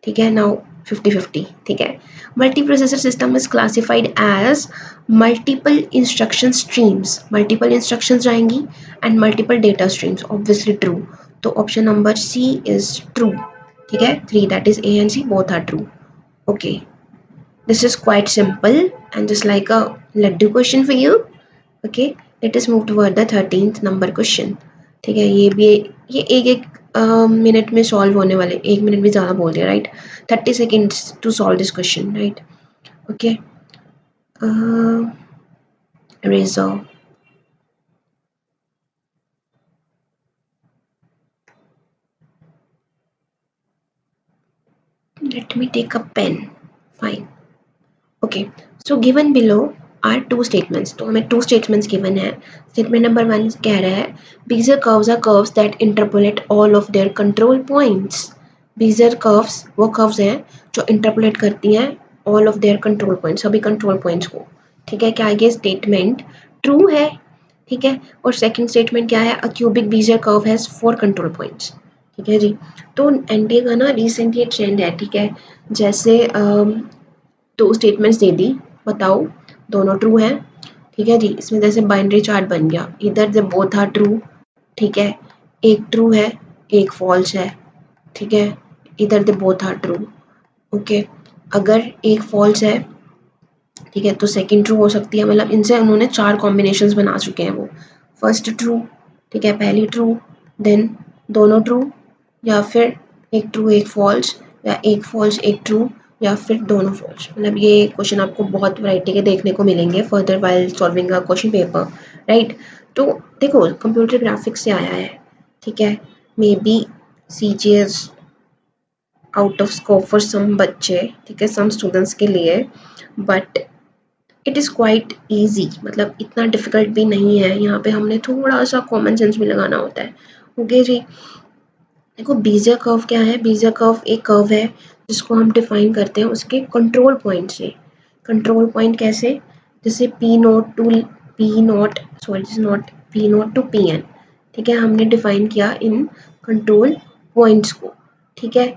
ठीक है। नाउ 50-50, ठीक है। Multiprocessor system is classified as multiple instruction streams, multiple instructions आएंगी and multiple data streams, obviously true. तो option number C is true, ठीक है। 3 that is A and C both are true. Okay, this is quite simple and just like a laddu question for you. Okay, let us move toward the 13th number question, ठीक है। ये एक एक minute में solve होने वाले, 1 minute भी ज़्यादा बोल दिया, right. 30 seconds to solve this question, right. ओके, eraser, let me take a pen, fine। Okay, so given below are two statements, तो हमें टू स्टेटमेंट्स गिवन है। स्टेटमेंट नंबर 1 कह रहा है Bezier curves are curves that interpolate all of their control points, Bezier curves वो curves हैं जो interpolate करती हैं all of their control points, सभी कंट्रोल पॉइंट्स को, ठीक है। क्या ये स्टेटमेंट ट्रू है, ठीक है। और सेकंड स्टेटमेंट क्या है, a cubic Bezier curve has 4 control points, ठीक है जी। तो एनडीए का ना रिसेंटली ट्रेंड है, ठीक है। जैसे दो स्टेटमेंट्स दे दी, बताओ दोनों ट्रू हैं, ठीक है जी। इसमें जैसे बाइनरी चार्ट बन गया, इधर से बोथ आर ट्रू, ठीक है। एक ट्रू है एक फॉल्स है, ठीक है, इधर से बोथ आर ट्रू। ओके, अगर एक फॉल्स है, ठीक है, तो सेकंड ट्रू हो सकती है, मतलब इनसे उन्होंने 4 कॉम्बिनेशंस बना चुके हैं वो। फर्स्ट ट्रू, ठीक है, पहली ट्रू, देन दोनों ट्रू, या फिर एक ट्रू एक फॉल्स, या एक फॉल्स एक ट्रू या फिर दोनों फॉल्स। मतलब ये क्वेश्चन आपको बहुत वैरायटी के देखने को मिलेंगे further while solving a question paper, right. तो देखो कंप्यूटर ग्राफिक्स से आया है, ठीक है, maybe CGS out of scope for some बच्चे, ठीक है, सम स्टूडेंट्स के लिए, but it is quite easy, मतलब इतना डिफिकल्ट भी नहीं है। यहाँ पे हमने थोड़ा सा कॉमन सेंस भी लगाना होता है। ओके जी, देखो बीजियर कर्व क्या है, बीजियर कर्व एक कर्व है जिसको हम डिफाइन करते हैं उसके कंट्रोल पॉइंट से। कंट्रोल पॉइंट कैसे, जैसे P naught to P naught, sorry this not P naught to P N, ठीक है, हमने डिफाइन किया इन कंट्रोल पॉइंट्स को, ठीक है।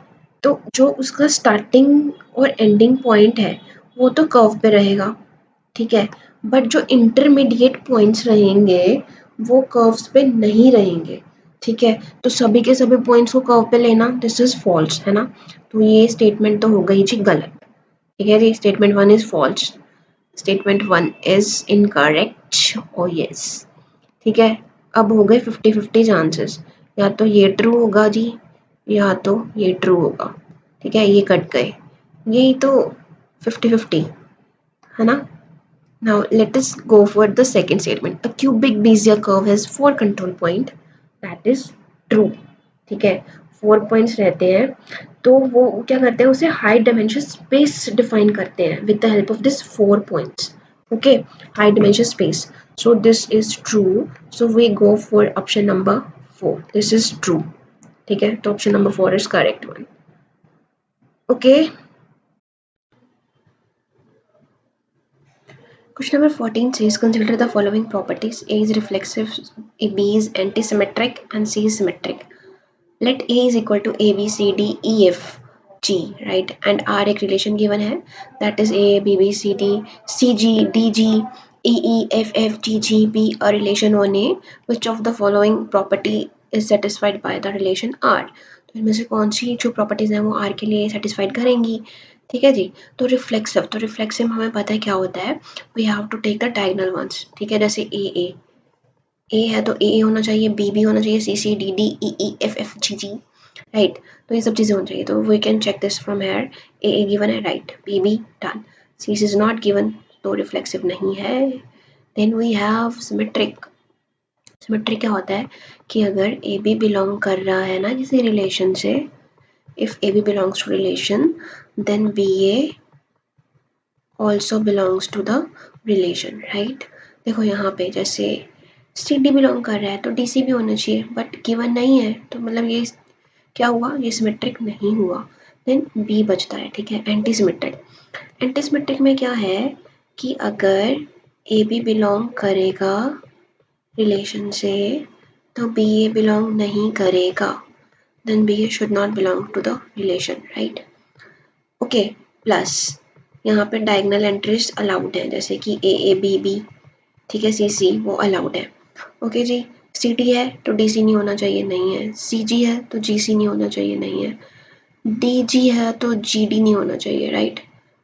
तो जो उसका स्टार्टिंग और एंडिंग पॉइंट है वो तो कर्व पे रहेगा, ठीक है, बट जो इंटरमीडिएट पॉइंट्स रहेंगे वो कर्व्स पे नहीं रहेंगे, ठीक है। तो सभी के सभी पॉइंट्स को कर्व पे लेना दिस इज फॉल्स, है ना। तो ये स्टेटमेंट तो हो गई जी गलत, ठीक है जी, statement 1 is false, statement 1 is incorrect और यस, ठीक है। अब हो गए 50-50 चांसेस, या तो ये ट्रू होगा जी या तो ये ट्रू होगा, ठीक है, ये कट गए, यही तो 50-50 है ना। Now let us go for the second statement. A cubic Bezier curve has 4 control point. That is true. ठीक है, 4 points रहते हैं, तो वो क्या करते हैं उसे हाई डायमेंशन स्पेस डिफाइन करते हैं with the help of this 4 points. Okay, high dimension space. So this is true. So we go for option number 4. This is true. ठीक है, तो option number 4 is correct one. Okay. Question number 14 says consider the following properties. A is reflexive, B is antisymmetric and C is symmetric. Let A is equal to A B C D E F G, right? And R एक relation given है, that is A B B C D C G D G E E F F G G B a relation on A. Which of the following property is satisfied by the relation R? तो इनमें से कौन सी जो properties हैं वो R के लिए satisfied करेंगी, ठीक है जी। तो रिफ्लेक्सिव हमें पता है क्या होता है, we have to take the diagonal ones, ठीक है, जैसे ए है तो ए होना चाहिए, बी भी होना चाहिए, C C D D E E F F G G, right. तो ये सब चीज़ें होनी चाहिए, तो we can check this from here, A given है, राइट, बी भी done, C is not given तो रिफ्लेक्सिव नहीं है। Then we have symmetric. Symmetric क्या होता है कि अगर ए बी बिलोंग कर रहा है ना किसी रिलेशन से, if A B belongs to relation then B A also belongs to the relation, right. देखो यहाँ पे जैसे सी डी बिलोंग कर रहा है तो डी सी भी होना चाहिए, बट गिवन नहीं है तो मतलब ये क्या हुआ, ये सिमेट्रिक नहीं हुआ। देन बी बचता है, ठीक है, एंटी सिमेट्रिक। एंटी सिमेट्रिक में क्या है कि अगर ए बी बिलोंग करेगा रिलेशन से तो बी ए बिलोंग नहीं करेगा, then B A should not belong to the relation, right. Okay, plus यहाँ पे डायगोनल एंट्रीज अलाउड है, जैसे कि ए बी बी, ठीक है, सी सी वो अलाउड है। ओके जी, सी डी है तो डी सी नहीं होना चाहिए, नहीं है, सी जी है तो जी सी नहीं होना चाहिए, नहीं है, डी जी है तो जी डी नहीं होना चाहिए, राइट,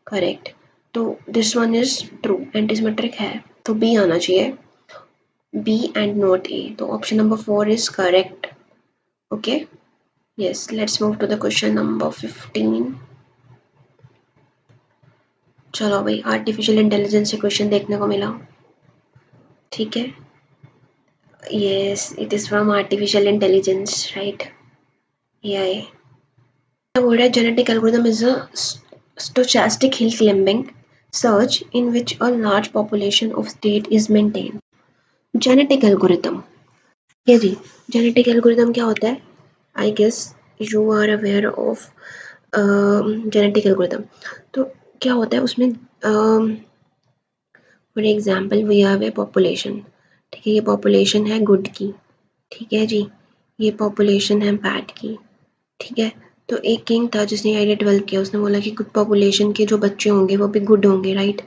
करेक्ट। तो this one is true, antisymmetric है तो बी आना चाहिए, बी एंड नॉट ए, तो option number 4 is correct. Okay, yes, let's move to the question number 15। चलो भाई, आर्टिफिशियल इंटेलिजेंस से क्वेश्चन देखने को मिला, ठीक है, yes, it is from artificial intelligence, right, AI. बोल रहा है genetic algorithm is a stochastic hill climbing search in which a large population of state is maintained. Genetic algorithm, ये जी, जेनेटिक एल्गोरिथम क्या होता है, I guess you are aware of genetic algorithm. तो क्या होता है उसमें, for example we have a population, ठीक है, ये पॉपुलेशन है गुड की, ठीक है जी, ये पॉपुलेशन है बैड की, ठीक है। तो एक किंग था जिसने आइडिया डेवलप किया, उसने बोला कि गुड पॉपुलेशन के जो बच्चे होंगे वो भी गुड होंगे, राइट।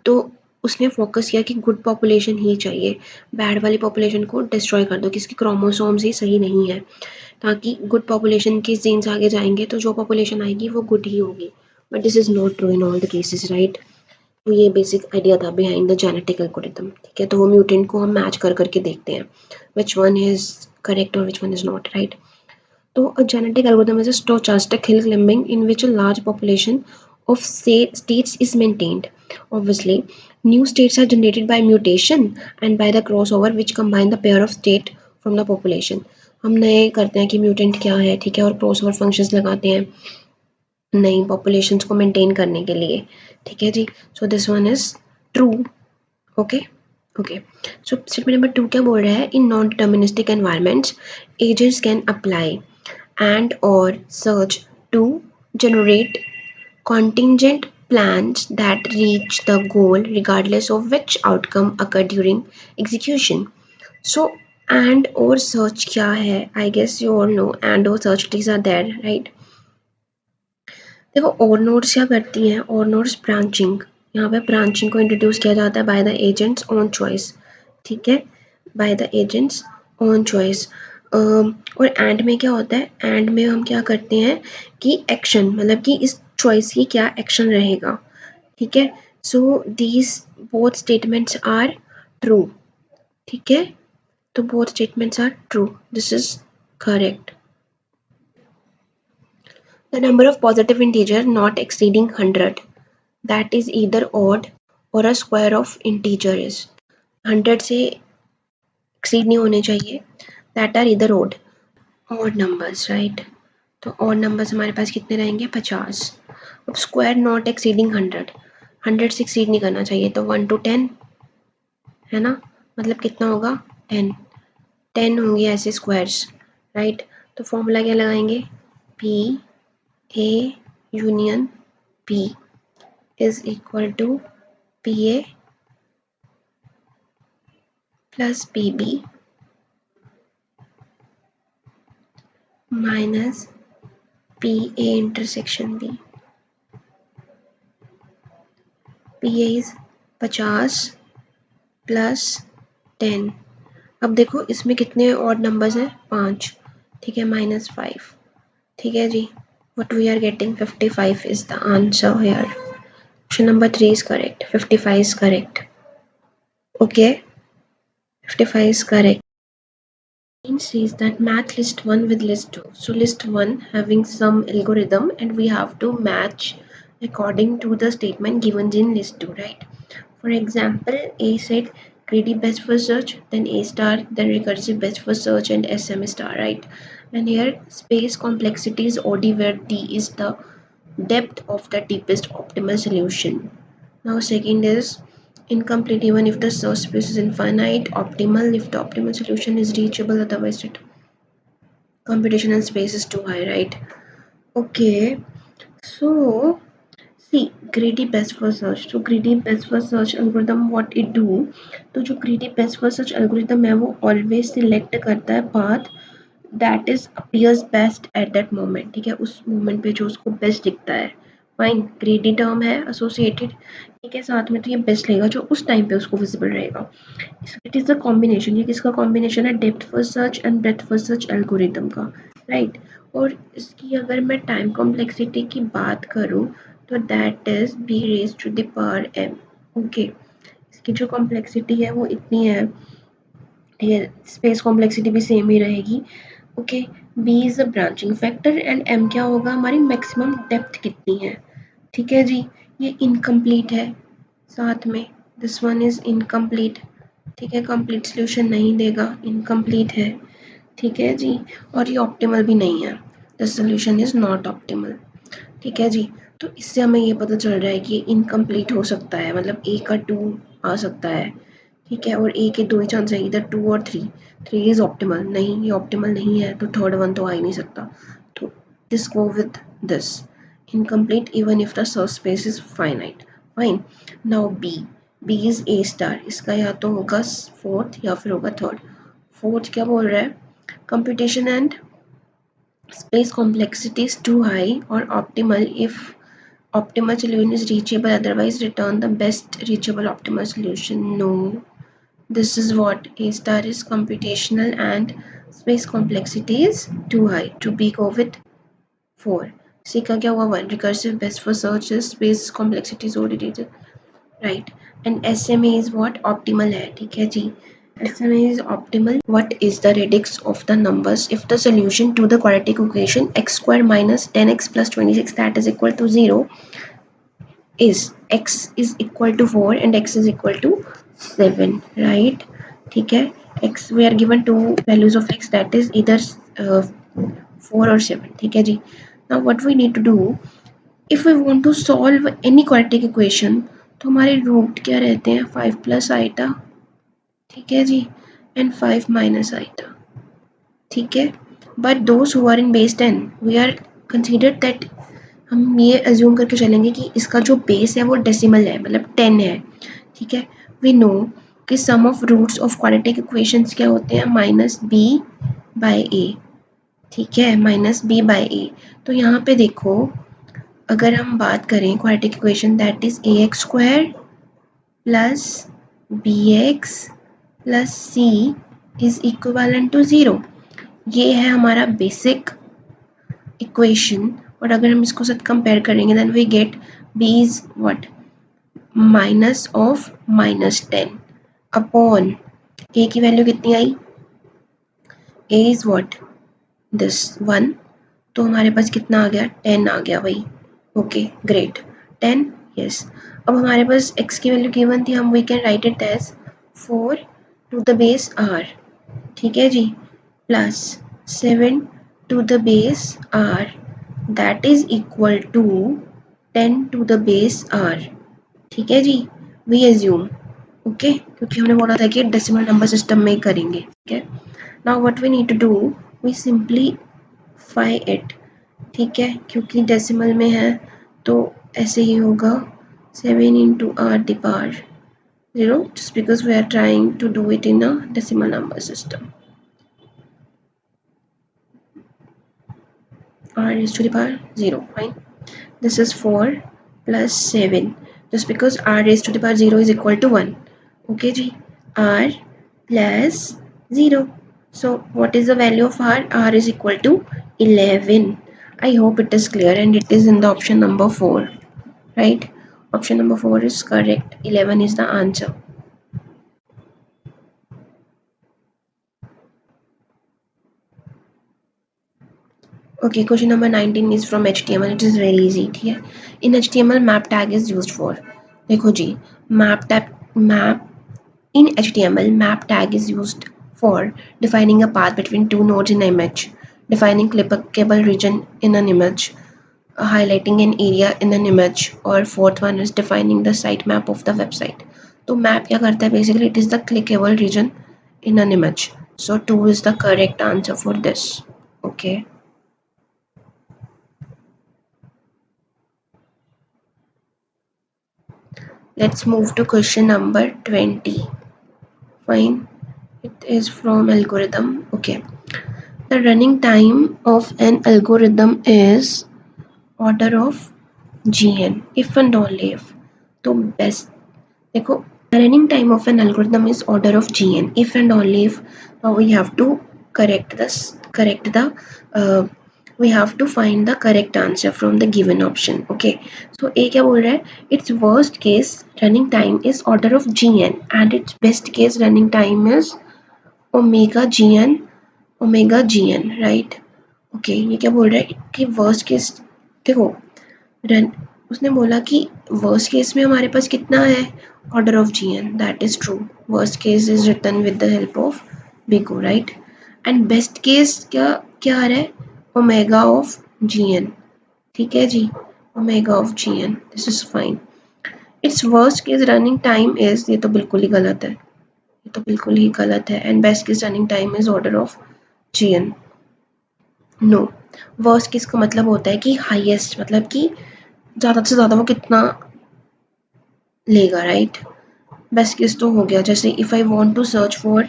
तो उसने फोकस किया कि गुड पॉपुलेशन ही चाहिए, बैड वाली पॉपुलेशन को डिस्ट्रॉय कर दो, किसकी क्रोमोसोम्स ही सही नहीं है, ताकि गुड पॉपुलेशन के जीन्स आगे जाएंगे तो जो पॉपुलेशन आएगी वो गुड ही होगी, but this is not true in all the cases, right. तो ये बेसिक आइडिया था बिहाइंड द जेनेटिक एल्गोरिथम, ठीक है। तो वो म्यूटेंट को हम मैच कर करके देखते हैं विच वन इज करेक्ट और which one is not, right. So a genetic algorithm is a stochastic hill climbing in which a large population of say states is maintained. Obviously, new states are generated by mutation and by the crossover which combine the pair of state from the population. हम नए करते हैं कि mutant क्या है, ठीक है, और क्रॉसओवर फंक्शंस लगाते हैं नई पॉपुलेशंस को मेंटेन करने के लिए, ठीक है जी. So this one is true. Okay okay. So statement number 2 क्या बोल रहा है? In non deterministic environments agents can apply and or search to generate contingent plans that reach the goal regardless of which outcome occur during execution. So and or search क्या है? I guess you all know and or search trees are there, right? देखो और nodes क्या करती हैं? और nodes branching, यहाँ पे ब्रांचिंग को इंट्रोड्यूस किया जाता है by the agents on choice, ठीक है, by the agents on choice. और एंड में क्या होता है? एंड में हम क्या करते हैं कि एक्शन, मतलब कि इस चॉइस की क्या एक्शन रहेगा, ठीक है. So these both statements are true, ठीक है, तो both statements are true. This is correct. The number of positive integer not exceeding 100 that is either odd or a square of integer is 100 से exceed नहीं होने चाहिए, that are either odd numbers, right? तो odd numbers हमारे पास कितने रहेंगे? 50. अब square not exceeding 100, 100 से exceed नहीं करना चाहिए, तो 1 to 10 है ना, मतलब कितना होगा? 10. 10 होंगे ऐसे squares, right? तो फॉर्मूला क्या लगाएंगे? P A union P is equal to PA plus PB minus PA intersection B. PA is 50 plus 10. अब देखो इसमें कितने ऑड नंबर्स हैं? 5, ठीक है, माइनस 5, ठीक है जी. What we are getting 55 is the answer here. Option number 3 is correct. 55 is correct. Okay, 55 is correct. Says that match list 1 with list 2. So list 1 having some algorithm and we have to match according to the statement given in list 2, right? For example, A said greedy best for search, then A star, then recursive best for search and SM star, right? And here space complexity is OD where D is the depth of the deepest optimal solution. Now second is incomplete even if the search space is infinite, optimal if the optimal solution is reachable, otherwise it computational space is too high, right? Okay, so see greedy best for search. So greedy best for search algorithm what it do, तो जो greedy best for search algorithm है वो always select करता है path that is appears best at that moment, ठीक है, उस moment पे जो उसको best दिखता है. फाइन, ग्रेडी टर्म है एसोसिएटेड, ठीक है, साथ में तो ये बेस्ट रहेगा जो उस टाइम पे उसको विजिबल रहेगा. इट इज़ द कॉम्बिनेशन, ये किसका कॉम्बिनेशन है? Depth first search and breadth first search algorithm का, राइट. और इसकी अगर मैं टाइम कॉम्प्लेक्सिटी की बात करूँ तो that is B raise to the power m. Okay, इसकी जो कॉम्प्लेक्सिटी है वो इतनी है, ठीक है, स्पेस कॉम्प्लेक्सिटी भी सेम ही रहेगी. Okay, B is a branching factor and m क्या होगा? हमारी मैक्सिमम डेप्थ कितनी है, ठीक है जी. ये इनकम्प्लीट है साथ में, दिस वन इज इनकम्प्लीट, ठीक है, कंप्लीट सोल्यूशन नहीं देगा, इनकम्प्लीट है, ठीक है जी. और ये ऑप्टिमल भी नहीं है, the solution is not optimal, ठीक है जी. तो इससे हमें ये पता चल रहा है कि इनकम्प्लीट हो सकता है, मतलब ए का 2 आ सकता है, ठीक है, और ए के 2 ही चांस है, इधर 2 और 3. 3 इज ऑप्टिमल, नहीं ये ऑप्टिमल नहीं है, तो थर्ड वन तो आ ही नहीं सकता. तो this go with this incomplete even if the subspace is finite. Fine. Now B. B is A star. इसका या तो होगा फोर्थ या फिर होगा थर्ड. फोर्थ क्या बोल रहा है? Computation and space complexity is too high or optimal if optimal solution is reachable, otherwise return the best reachable optimal solution. No. This is what A star is computational and space complexity is too high. To be go with 4. C का क्या हुआ? 1. Recursive best for search is space complexity is already right. And SMA is what? Optimal है, ठीक है जी. SMA is optimal. What is the radix of the numbers if the solution to the quadratic equation x square minus 10x plus 26 that is equal to 0 is x is equal to 4 and x is equal to 7, right? ठीक है, x we are given two values of x that is either 4 or 7. ठीक है जी. Now what we need to do if we want to solve any quadratic equation तो हमारे root क्या रहते हैं 5 plus iota, ठीक है जी, एंड 5 माइनस आइटा, ठीक है. But those who are in base 10 we are consider that हम ये अज्यूम करके चलेंगे कि इसका जो बेस है वो डेसिमल है, मतलब 10 है, ठीक है. वी नो कि sum of roots of quadratic equations क्या होते हैं माइनस बी बाय ए, ठीक है, माइनस बी बाय ए. तो यहाँ पे देखो अगर हम बात करें quadratic equation that is A X square plus B X plus C is equivalent to 0. ये है हमारा बेसिक इक्वेशन और अगर हम इसको साथ कंपेयर करेंगे then we get b is what minus of minus 10 upon a की वैल्यू कितनी आई, a इज व्हाट दिस 1, तो हमारे पास कितना आ गया 10 आ गया भाई. Okay great 10 yes. अब हमारे पास x की वैल्यू गिवन थी, हम we can write it as 4 to the base r, ठीक है जी, plus 7 to the base r that is equal to 10 to the base r, ठीक है जी. वी एज्यूम ओके क्योंकि हमने बोला था कि डेसिमल नंबर सिस्टम में ही करेंगे, ठीक है. Now what we need to do we simplify it, ठीक है, क्योंकि डेसिमल में है तो ऐसे ही होगा 7 into R the power 0 just because we are trying to do it in a decimal number system. R raised to the power 0, fine. This is 4 plus 7 just because r raised to the power 0 is equal to 1. Okay ji, r plus 0. So what is the value of r? R is equal to 11. I hope it is clear and it is in the option number 4, right? Option number 4 is correct. 11 is the answer. Okay, question number 19 is from HTML. It is very easy, ठीक है. In HTML, map tag is used for. देखो जी, map in HTML, map tag is used for defining a path between two nodes in an image, defining clickable region in an image, highlighting an area in an image, or fourth one is defining the sitemap of the website. तो map क्या करता है basically? It is the clickable region in an image. So 2 is the correct answer for this. Okay. Let's move to question number 20. Fine. It is from algorithm. Okay. The running time of an algorithm is order of gn if and only if. तो best देखो the running time of an algorithm is order of gn if and only if. Now we have to correct the we have to find the correct answer from the given option. Okay, so a क्या बोल रहा है, its worst case running time is order of gn and its best case running time is omega gn, right? Okay ये क्या बोल रहा है कि वर्स्ट केस, देखो रन उसने बोला कि वर्स्ट केस में हमारे पास कितना है order of G N, that is true. Worst case is written with the help of big O, right. And best case क्या क्या आ रहा है ओमेगा ऑफ जीएन, ठीक है जी, omega of GN, this is fine. Its worst case running time is, ये तो बिल्कुल ही गलत है, ये तो बिल्कुल ही गलत है. And best case running time is order of G N. No, worst case का मतलब होता है कि हाईएस्ट, मतलब कि ज़्यादा से ज़्यादा वो कितना लेगा, राइट. बेस्ट केस तो हो गया, जैसे if I want to search for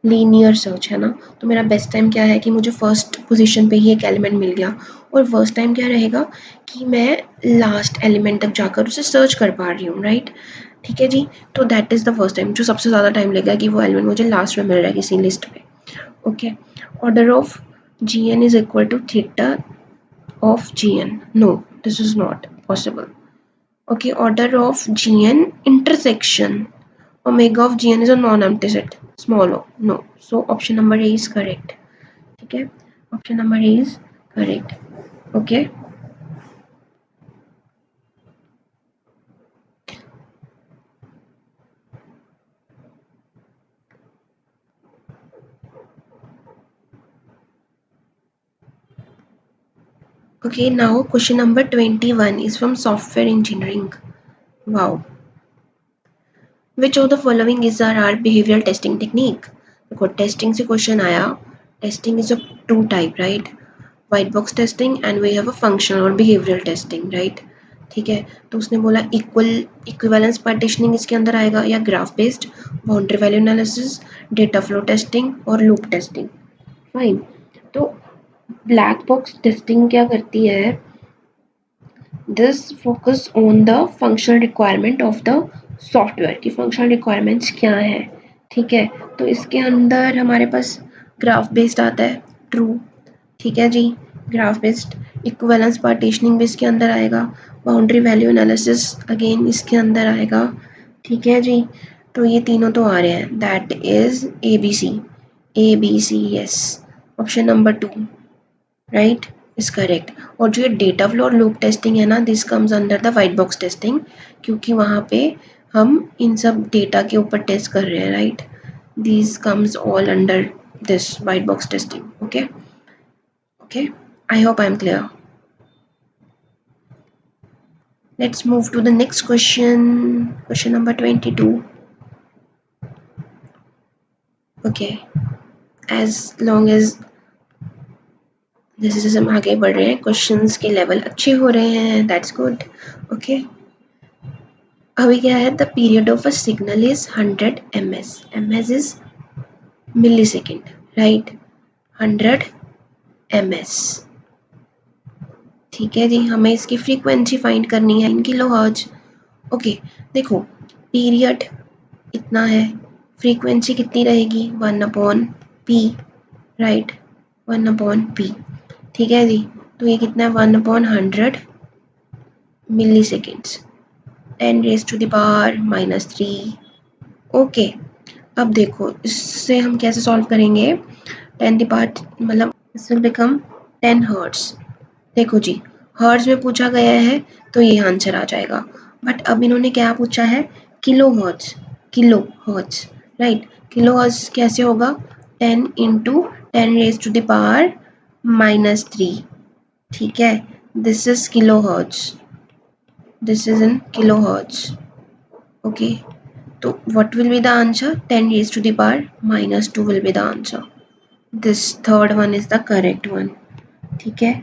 linear search है ना, तो मेरा बेस्ट टाइम क्या है कि मुझे फर्स्ट पोजीशन पे ही एक एलिमेंट मिल गया, और वर्स्ट टाइम क्या रहेगा कि मैं लास्ट एलिमेंट तक जाकर उसे सर्च कर पा रही हूँ, राइट. ठीक है जी, तो that is the first time जो सबसे ज़्यादा टाइम लेगा कि वो एलिमेंट मुझे लास्ट में मिल रहा है किसी लिस्ट पे. Okay, order of G N is equal to theta of gn. No, this is not possible. Okay, order of gn intersection Omega of Gn is a non-empty set. Small o. No. So option number A is correct. Okay. Option number A is correct. Okay. Okay. Now question number 21 is from software engineering. Wow. Which of the following is our behavioral testing technique? देखो testing से क्वेश्चन आया. Testing is a two type right. White box testing and we have a functional और behavioral testing right. ठीक है. तो उसने बोला इक्विवेलेंस पार्टीशनिंग इसके अंदर आएगा या graph based, boundary value analysis, data flow testing और लूप टेस्टिंग. फाइन. तो ब्लैक बॉक्स टेस्टिंग क्या करती है? This focus on the functional requirement of the software की फंक्शनल रिक्वायरमेंट्स क्या है. ठीक है. तो इसके अंदर हमारे पास ग्राफ बेस्ड आता है. ट्रू. ठीक है जी. Graph based. इक्विवेलेंस पार्टीशनिंग भी इसके अंदर आएगा. बाउंड्री वैल्यू एनालिसिस अगेन इसके अंदर आएगा. ठीक है जी. तो ये तीनों तो आ रहे हैं. That is A B C. A B C yes. Option number 2 right is correct. और जो ये डेटा फ्लो और लूप टेस्टिंग है ना, this comes under the white box testing, क्योंकि वहाँ पे हम इन सब डेटा के ऊपर टेस्ट कर रहे हैं right. This comes all under this white box testing. Okay. Okay. I hope I am clear. Let's move to the next question. Question number 22. Okay. As long as जैसे जैसे हम आगे बढ़ रहे हैं क्वेश्चंस के लेवल अच्छे हो रहे हैं. That's good. ओके. अभी क्या है? The period of a signal is 100 ms. ms is millisecond right. 100 ms. ठीक है जी. हमें इसकी फ्रीक्वेंसी फाइंड करनी है इन किलोहर्ट्ज. ओके. देखो पीरियड इतना है, फ्रीक्वेंसी कितनी रहेगी? 1/p right. 1/p. ठीक है जी. तो ये कितना है? 1/100 milliseconds. 10 raise to the power -3. ओके. अब देखो इससे हम कैसे सॉल्व करेंगे. 10 द पावर मतलब दिस विल बिकम 10 हर्ट्स. देखो जी हर्ट्स में पूछा गया है तो ये आंसर आ जाएगा. बट अब इन्होंने क्या पूछा है? Kilohertz. Kilohertz right. Kilohertz कैसे होगा? 10 into 10 raise to the power -3. ठीक है. This is kilohertz. This is in kilohertz. Okay. तो what will be the answer? 10 raised to the power -2 will be the answer. This third one is the correct one. ठीक है.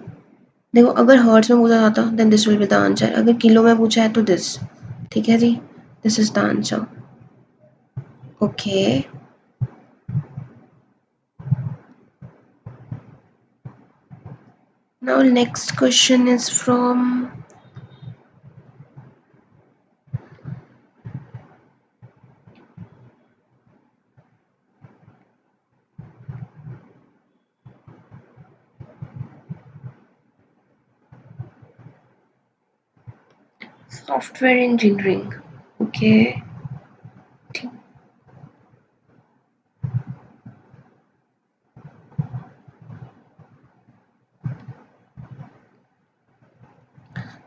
देखो अगर hertz में पूछा जाता then this will be the answer. अगर kilo में पूछा है तो this. ठीक है जी. This is the answer. Okay. Now next question is from software engineering. Okay.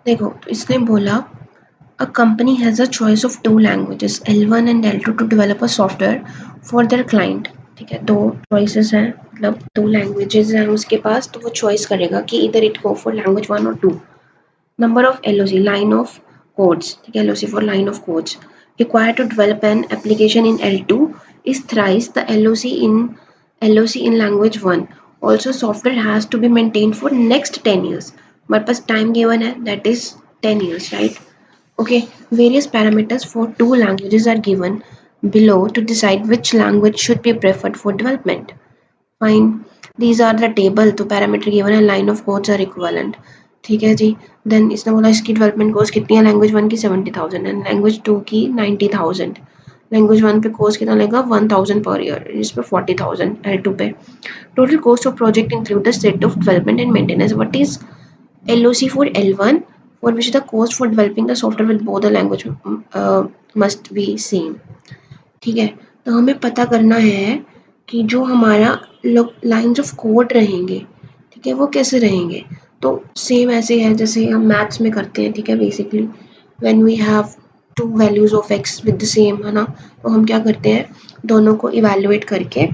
देखो तो इसने बोला a company has a choice of two languages L1 and L2 to develop a software for their client. ठीक है. दो choices हैं मतलब दो languages हैं उसके पास तो वो choice करेगा कि either it go for language 1 or 2. Number of LOC line of codes. ठीक है. LOC for line of codes required to develop an application in L2 is thrice the LOC in language 1. Also software has to be maintained for next 10 years. हमारे पास time given है that is 10 years right. Okay, various parameters for two languages are given below to decide which language should be preferred for development. Fine. These are the table. तो parameter given है line of codes are equivalent. ठीक है जी. Then इसने बोला इसकी development cost कितनी है? language 1 की 70,000 and language 2 की 90,000. language 1 पे cost कितना लगेगा? 1,000 per year. इस पे 40,000 L2 पे. Total cost of project include the set of development and maintenance. What is LOC for L1, for which the cost for developing the software with both the language must be same. ठीक है। तो हमें पता करना है कि जो हमारा लाइन्स ऑफ कोड रहेंगे, ठीक है, वो कैसे रहेंगे। तो सेम ऐसे है जैसे हम मैथ्स में करते हैं, ठीक है। Basically when we have two values of x with the same, है ना, तो हम क्या करते हैं, दोनों को इवैल्यूएट करके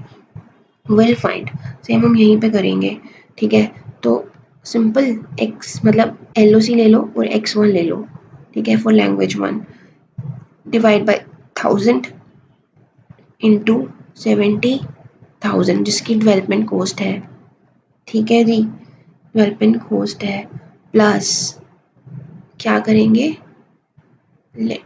विल फाइंड। सेम हम यहीं पे करेंगे, ठीक है। तो सिंपल एक्स मतलब एलओसी ले लो और एक्स वन ले लो, ठीक है, for language one, divide by 1000 into 70,000 जिसकी डेवलपमेंट कॉस्ट है, ठीक है जी, डेवलपमेंट कॉस्ट है, प्लस क्या करेंगे, ले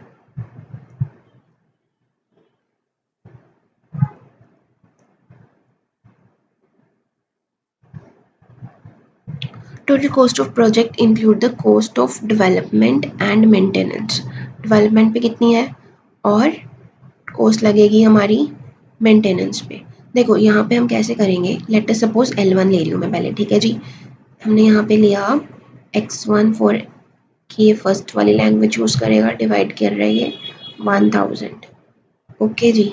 total cost of project include the cost of development and maintenance. Development पे कितनी है और कॉस्ट लगेगी हमारी मेंटेनेंस पे। देखो यहाँ पे हम कैसे करेंगे, लेट अस सपोज L1 ले रही हूँ मैं पहले, ठीक है जी। हमने यहाँ पे लिया x1 फॉर कि ये फर्स्ट वाली लैंग्वेज यूज़ करेगा, डिवाइड कर रही है 1000, ओके जी।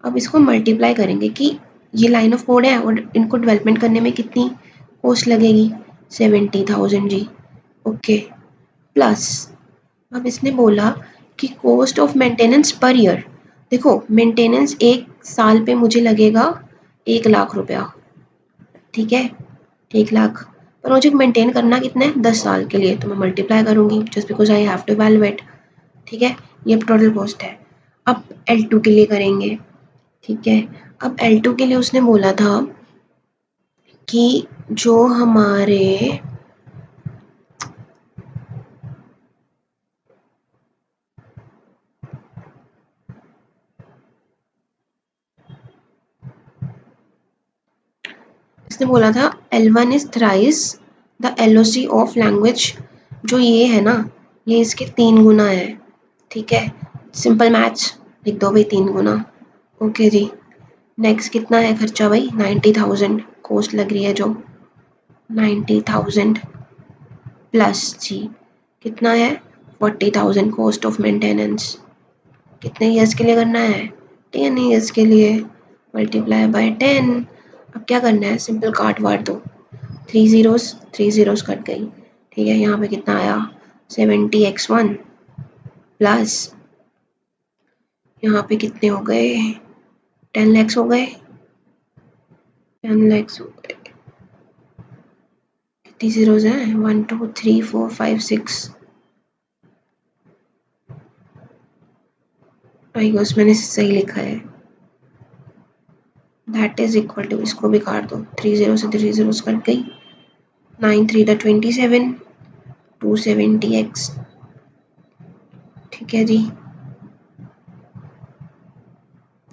अब इसको मल्टीप्लाई करेंगे कि ये लाइन ऑफ कोड है और इनको डेवलपमेंट करने में कितनी कॉस्ट लगेगी, 70,000 जी, ओके। प्लस अब इसने बोला कि cost of maintenance per year, देखो मेंटेनेंस एक साल पे मुझे लगेगा 1 लाख रुपया, ठीक है, 1 लाख, पर मुझे मेंटेन करना कितना है 10 साल के लिए, तो मैं मल्टीप्लाई करूंगी just because I have to evaluate, ठीक है। ये टोटल कॉस्ट है। अब L2 के लिए करेंगे, ठीक है। अब L2 के लिए उसने बोला था कि जो हमारे इसने बोला था L1 is thrice the LOC of language, जो ये है ना, ये इसके 3 गुना है, ठीक है। सिंपल मैथ्स लिख दो भाई, 3 गुना, ओके जी। नेक्स्ट कितना है खर्चा भाई, 90,000 कॉस्ट लग रही है जो, 90,000 प्लस जी कितना है, 40,000 कॉस्ट ऑफ मेंटेनेंस। कितने ईयर्स के लिए करना है, 10 ईयर्स के लिए, मल्टीप्लाई बाय 10। अब क्या करना है, सिंपल काट वाट दो, 3 ज़ीरोस कट गई, ठीक है। यहाँ पे कितना आया, 70x1 प्लस यहाँ पे कितने हो गए, 10 लैक्स हो गए, 10 लैक्स हो गए, कितनी ज़ीरोज़ हैं, 1 2 3 4 5 6, आई गेस मैंने सही लिखा है, दैट इज इक्वल टू, इसको भी काट दो, 3 ज़ीरो से 3 ज़ीरोस कट गई, 9 3 27, 270x, ठीक है जी,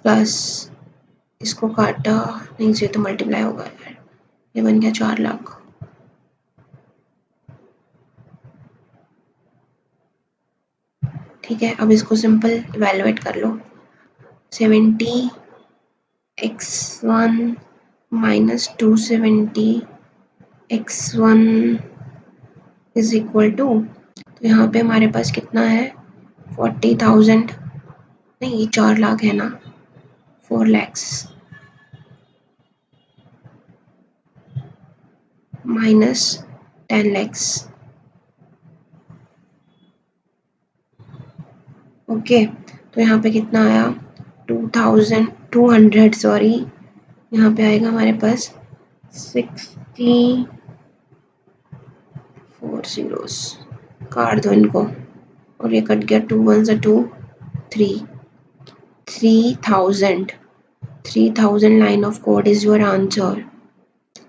प्लस इसको काटा, नहीं से तो मल्टीप्लाई होगा यार, ये बन गया 4 लाख, ठीक है। अब इसको सिंपल इवेलुएट कर लो, 70x1 minus 270x1 is equal to, तो यहाँ पे हमारे पास कितना है, 40,000, नहीं ये 4 लाख है ना, 4 लैक्स माइनस 10 लैक्स, ओके। तो यहाँ पे कितना आया, 2,200, सॉरी, यहाँ पे आएगा हमारे पास 64 ज़ीरोस, काट दो इनको, और ये कट गया, 2 1 से 2 3, 3,000 line of code is your answer.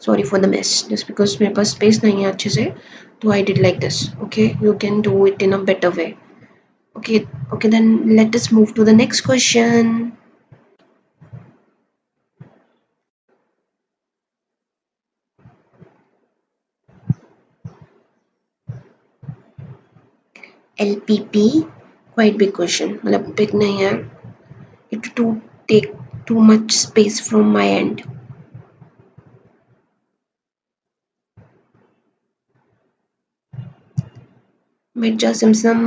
Sorry for the miss, just because मेरे पास स्पेस नहीं है अच्छे से, तो I did like this, okay. You can do it in a better way, okay. Okay, then let us move to the next question. LPP, quite big question, मतलब big नहीं है, it to take too much space from my end. Mirza Simsam,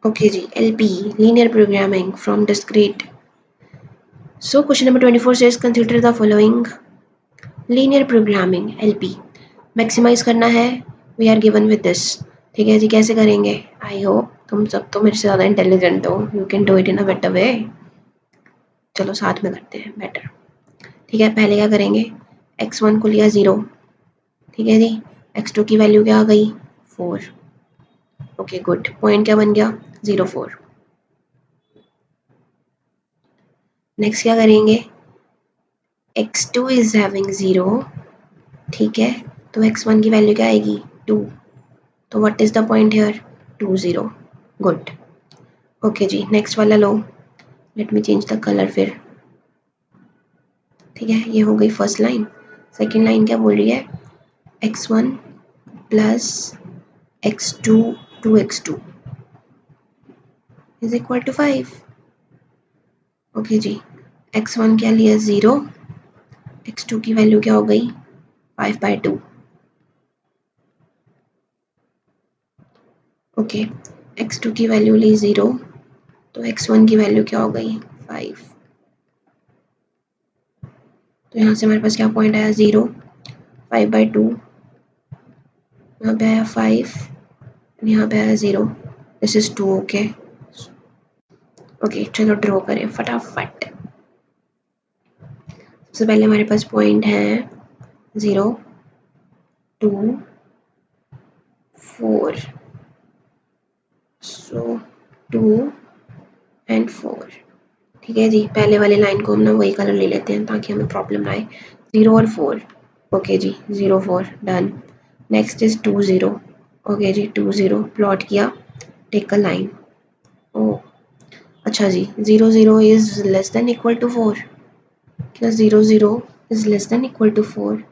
Okay ji, LP, linear programming from discrete. So question number 24 says consider the following. Linear programming, LP. Maximize करना है, we are given with this. ठीक है जी, कैसे करेंगे? I hope तुम सब तो मेरे से ज़्यादा इंटेलिजेंट हो. You can do it in a better way. चलो साथ में करते हैं, better. ठीक है, पहले क्या करेंगे? x1 को लिया 0. ठीक है जी, x2 की वैल्यू क्या आ गई? 4. ओके गुड, पॉइंट क्या बन गया? 0 4. नेक्स्ट क्या करेंगे? x2 is having 0. ठीक है, तो x1 की वैल्यू क्या आएगी? 2. तो what is the point here? 2 0. Good. Okay जी, नेक्स्ट वाला लो. Let me change the colour फिर. ठीक है, ये हो गई फर्स्ट लाइन. सेकेंड लाइन क्या बोल रही है? x1 plus x2 2x2 is equal to 5. Okay जी, x1 क्या लिया? 0. x2 की वैल्यू क्या हो गई? 5/2. ओके, x2 की वैल्यू ली 0, तो x1 की वैल्यू क्या हो गई? 5. तो यहाँ से हमारे पास क्या पॉइंट आया? 0. 5/2. यहाँ पे आया 5, यहाँ पे आया 0. This is 2. ओके ओके, चलो ड्रॉ करें फटाफट. सबसे पहले हमारे पास पॉइंट है 0 2 4. सो 2 एंड 4. ठीक है जी, पहले वाली लाइन को हम ना वही कलर ले लेते हैं ताकि हमें प्रॉब्लम ना आए. 0 और 4. ओके जी, 0 4 डन. Next is 2 0. ओके जी, 2 0 प्लॉट किया. Take a line. ओ अच्छा जी, 0 0 is less than equal to 4. क्या 0 0 is less than equal to 4?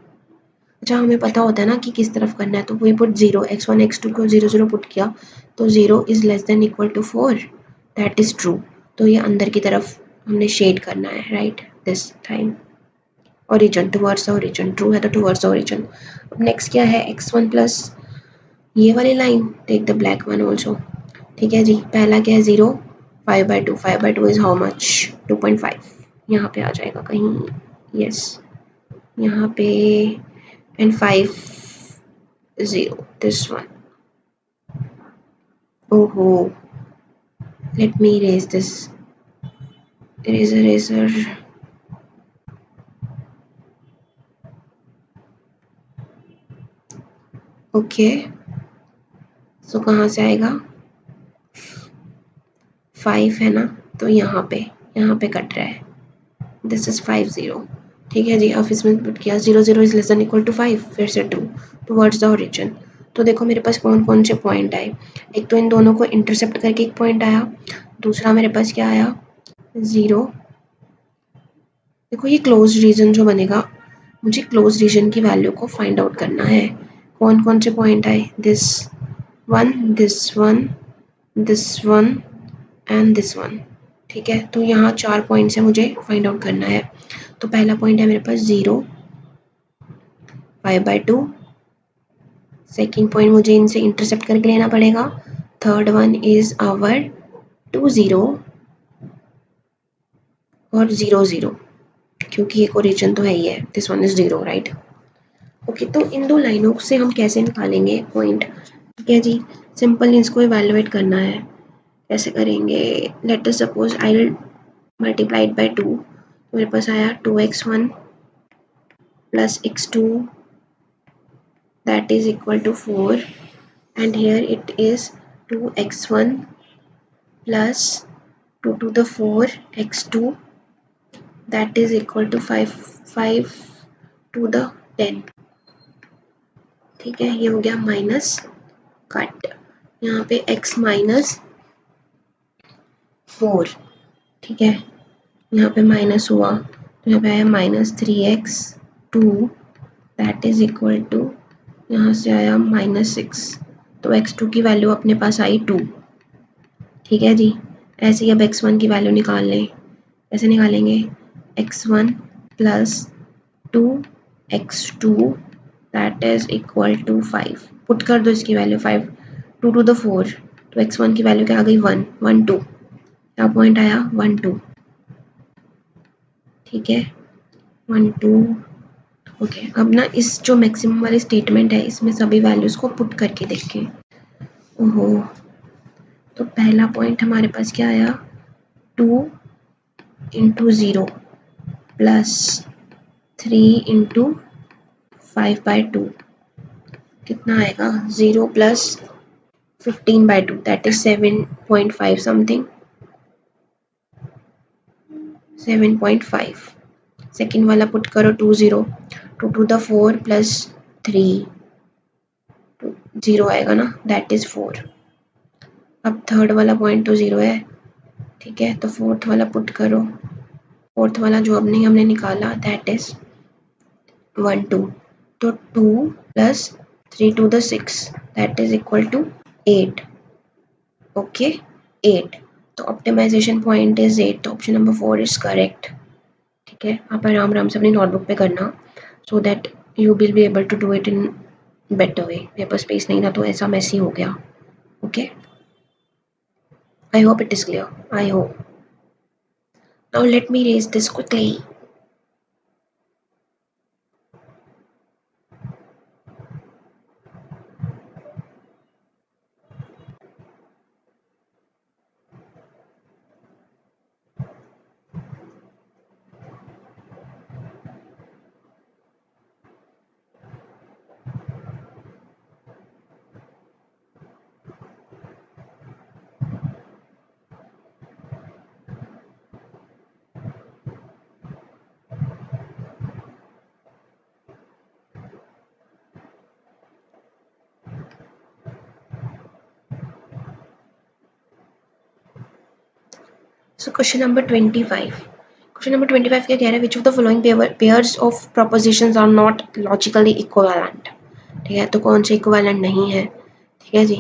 अच्छा, हमें पता होता है ना कि किस तरफ करना है, तो वी पुट 0. x1 x2 को 0 0 पुट किया, तो 0 is less than equal to 4. That is true. तो ये अंदर की तरफ हमने शेड करना है, right, this time. Origin, towards the origin. True है तो टुवर्ड्स द ओरिजिन. अब नेक्स्ट क्या है? x1 प्लस ये वाली line, take the black one also. ठीक है जी, पहला क्या है? 0. 5/2. 5/2 इज हाउ मच? 2.5. यहाँ पे आ जाएगा कहीं. यस, यहाँ पे. एंड 5 0. This one. ओहो, let me erase this. Eraser. Okay, so कहाँ से आएगा? 5 है ना, तो यहाँ पे कट रहा है. This is 5 0. ठीक है जी, अब इसमें पुट किया 0 0 is less than equal to 5. फिर से 2 टुवर्ड्स द ओरिजिन. तो देखो मेरे पास कौन कौन से पॉइंट आए. एक तो इन दोनों को इंटरसेप्ट करके एक पॉइंट आया. दूसरा मेरे पास क्या आया? 0. देखो ये क्लोज रीजन जो बनेगा, मुझे क्लोज रीजन की वैल्यू को फाइंड आउट करना है. कौन कौन से पॉइंट आए? This one, this one, this one and this one. ठीक है, तो यहाँ 4 पॉइंट्स है, मुझे फाइंड आउट करना है. तो पहला पॉइंट है मेरे पास 0 5/2. सेकेंड पॉइंट मुझे इनसे इंटरसेप्ट करके लेना पड़ेगा. थर्ड वन इज आवर 2 0 और 0 0, क्योंकि एक ओरिजिन तो है ही है. This one is 0, right. Okay, तो इन दो लाइनों से हम कैसे निकालेंगे पॉइंट? ठीक है जी, सिंपल इसको इवैल्यूएट करना है. कैसे करेंगे? Let us suppose I will multiply it by 2. मेरे पास आया 2x1 plus x2 that is equal to 4, and here it is 2x1 plus 2 to the 4 x2 that is equal to 5 to the 10. ठीक है, ये हो गया माइनस कट. यहाँ पे x minus 4. ठीक है, यहाँ पे माइनस हुआ, तो यहाँ पे आया -3x2 that is equal to, यहाँ से आया -6. तो x2 की वैल्यू अपने पास आई 2. ठीक है जी, ऐसे ही अब x1 की वैल्यू निकाल लें. कैसे निकालेंगे? x1 plus 2x2 that is equal to 5. Put कर दो इसकी वैल्यू 5. 2 to the 4. तो x1 की वैल्यू क्या आ गई 1 1 2, क्या पॉइंट आया 1 2, ठीक है 1 2। ओके, अब ना इस जो मैक्सिमम वाली स्टेटमेंट है इसमें सभी वैल्यूज को पुट करके देखें। ओहो, तो पहला पॉइंट हमारे पास क्या आया 2 इंटू 0 प्लस 3 इंटू 5/2, कितना आएगा 0 plus 15/2 that is 7.5 something, 7.5। Second वाला पुट करो 2 0, 2 to the 4 प्लस 3, 0 आएगा ना दैट इज 4। अब थर्ड वाला पॉइंट तो 0 है, ठीक है, तो फोर्थ वाला पुट करो, फोर्थ वाला जो अब नहीं हमने निकाला दैट इज 1 2, तो 2 plus 3 to the 6 that is equal to 8। Okay 8, तो ऑप्टिमाइजेशन पॉइंट इज 8, तो ऑप्शन नंबर 4 इज करेक्ट। ठीक है, आप आराम आराम से अपनी नोटबुक पे करना so that you will be able to do it in better way. Paper space नहीं था तो ऐसा मैसी हो गया। Okay, I hope it is clear, I hope. Now let me raise this quickly. So question number 25. Question number 25 क्या कह रहा है, which of the following pairs of propositions are not logically equivalent। ठीक है, तो कौन से इक्विवेलेंट नहीं है। ठीक है जी,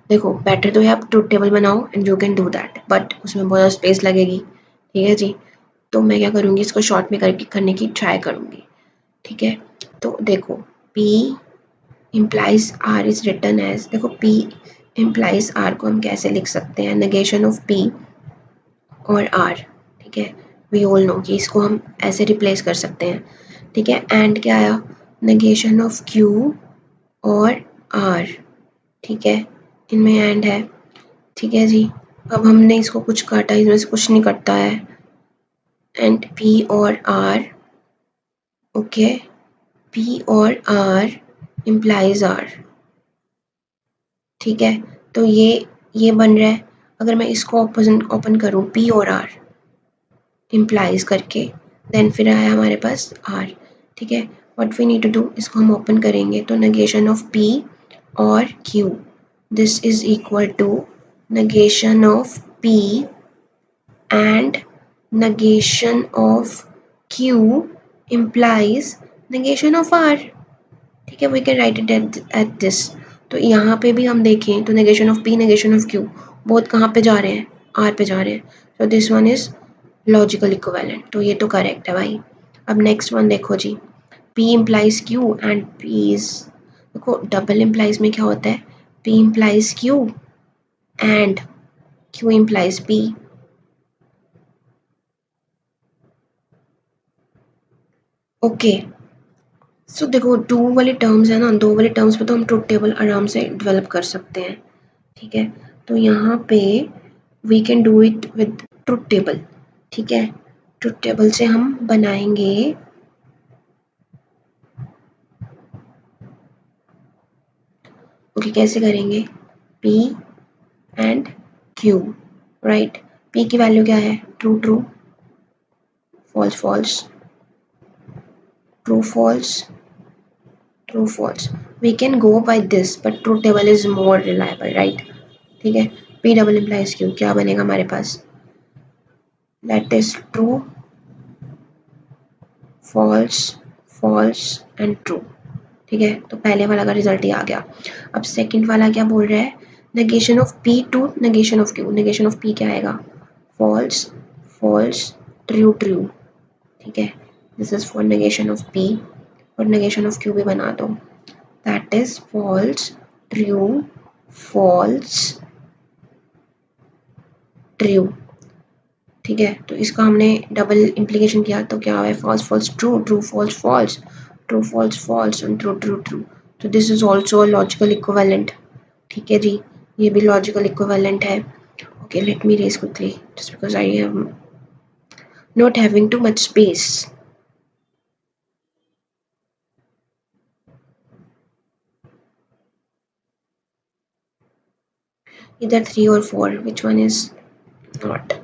देखो बेटर तो है आप ट्रूथ टेबल बनाओ and you can do that, but उसमें बहुत स्पेस लगेगी। ठीक है जी, तो मैं क्या करूँगी, इसको शॉर्ट में करके करने की ट्राई करूँगी। ठीक है, तो देखो P implies R is written as, देखो P implies R को हम कैसे लिख सकते हैं, नेगेशन ऑफ P और R। ठीक है, वी ऑल नो कि इसको हम ऐसे रिप्लेस कर सकते हैं। ठीक है, एंड क्या आया, नेगेशन ऑफ Q और R। ठीक है, इनमें एंड है। ठीक है जी, अब हमने इसको कुछ काटा, इसमें से कुछ नहीं कटता है, एंड P और R। ओके, P और R implies R। ठीक है, तो ये बन रहा है। अगर मैं इसको ओपन करूँ P और R implies करके, देन फिर आया हमारे पास R। ठीक है, what we need to do, इसको हम ओपन करेंगे तो नेगेशन ऑफ P और Q, this is equal to negation of P and negation of Q implies negation of R। ठीक है, we can write it at this। तो यहाँ पे भी हम देखें तो negation of P, negation of Q both कहाँ पे जा रहे हैं, R पे जा रहे हैं। तो this one is logical equivalent, तो ये तो करेक्ट है भाई। अब नेक्स्ट वन देखो जी, P implies Q and P is, देखो डबल इम्प्लाइज में क्या होता है, P implies Q and Q implies P। Okay, so देखो दो वाले टर्म्स है ना, दो वाले टर्म्स पे तो हम ट्रूथ टेबल आराम से डेवलप कर सकते हैं। ठीक है, तो यहाँ पे we can do it with truth table. ठीक है, ट्रूथ टेबल से हम बनाएंगे, ओके कैसे करेंगे, P and Q, right. P की वैल्यू क्या है, true true, false false, true false, true false. We can go by this but truth table is more reliable, right. ठीक है, P डबल इम्प्लाइज Q, क्या बनेगा हमारे पास, that is true, false, false and true. ठीक है, तो पहले वाला का रिजल्ट ही आ गया। अब सेकंड वाला क्या बोल रहा है, negation of P to negation of Q, negation of P क्या आएगा, फॉल्स, फॉल्स, ट्रू ट्रू। ठीक है, this is for negation of P, और नेगेशन ऑफ Q भी बना दो, that is false, true, false, true. ठीक है, तो इसका हमने डबल इम्प्लीकेशन किया तो क्या है, false false true, true false false, true false false and true true true. तो this is also a logical equivalent. ठीक है जी, ये भी लॉजिकल इक्विवेलेंट है। Okay, let me erase quickly just because I am not having too much space. Either 3 or 4, which one is not?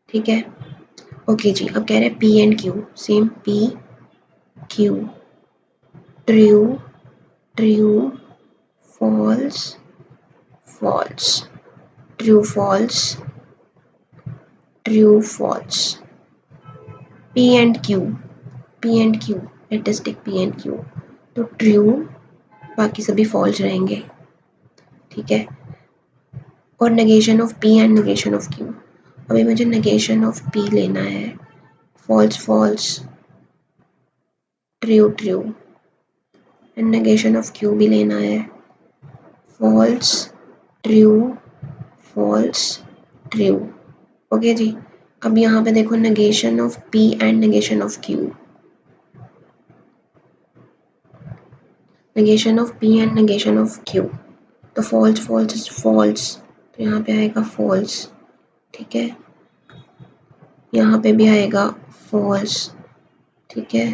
ठीक है, okay जी। अब कह रहे हैं P and Q, same P Q, true true false false, true false, true false, P and Q, P and Q, let us take P and Q. तो true, बाकी सभी false रहेंगे। ठीक है, और negation of P and negation of Q. अभी मुझे negation of P लेना है, false false, true true, and negation of Q भी लेना है, false true false true. Okay जी, अब यहाँ पे देखो negation of P and negation of Q, negation of P and negation of Q. तो फॉल्स फॉल्स इज फॉल्स, तो यहाँ पे आएगा फॉल्स। ठीक है, यहाँ पे भी आएगा फॉल्स। ठीक है,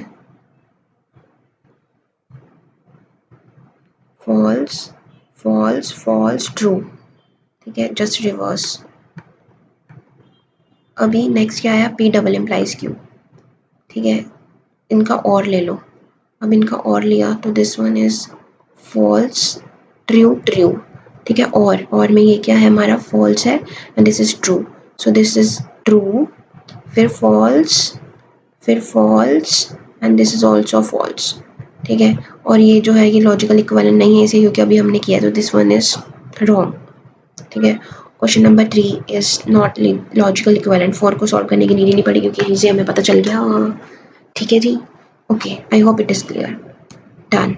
फॉल्स फॉल्स फॉल्स ट्रू। ठीक है, जस्ट रिवर्स। अभी नेक्स्ट क्या आया, पी डबल इम्प्लाइज क्यू। ठीक है, इनका और ले लो। अब इनका और लिया तो this one is false true true. ठीक है, और में ये क्या है, हमारा फॉल्स है and this is true, so this is true, फिर false and this is also false. ठीक है, और ये जो है ये लॉजिकल इक्विवेलेंट नहीं है इसे, क्योंकि अभी हमने किया, तो दिस वन इज रॉन्ग। ठीक है, question number 3 is not logical equivalent. 4 को सॉल्व करने की नीड ही नहीं पड़ी क्योंकि इसे हमें पता चल गया। ठीक है जी, okay, I hope it is clear. Done.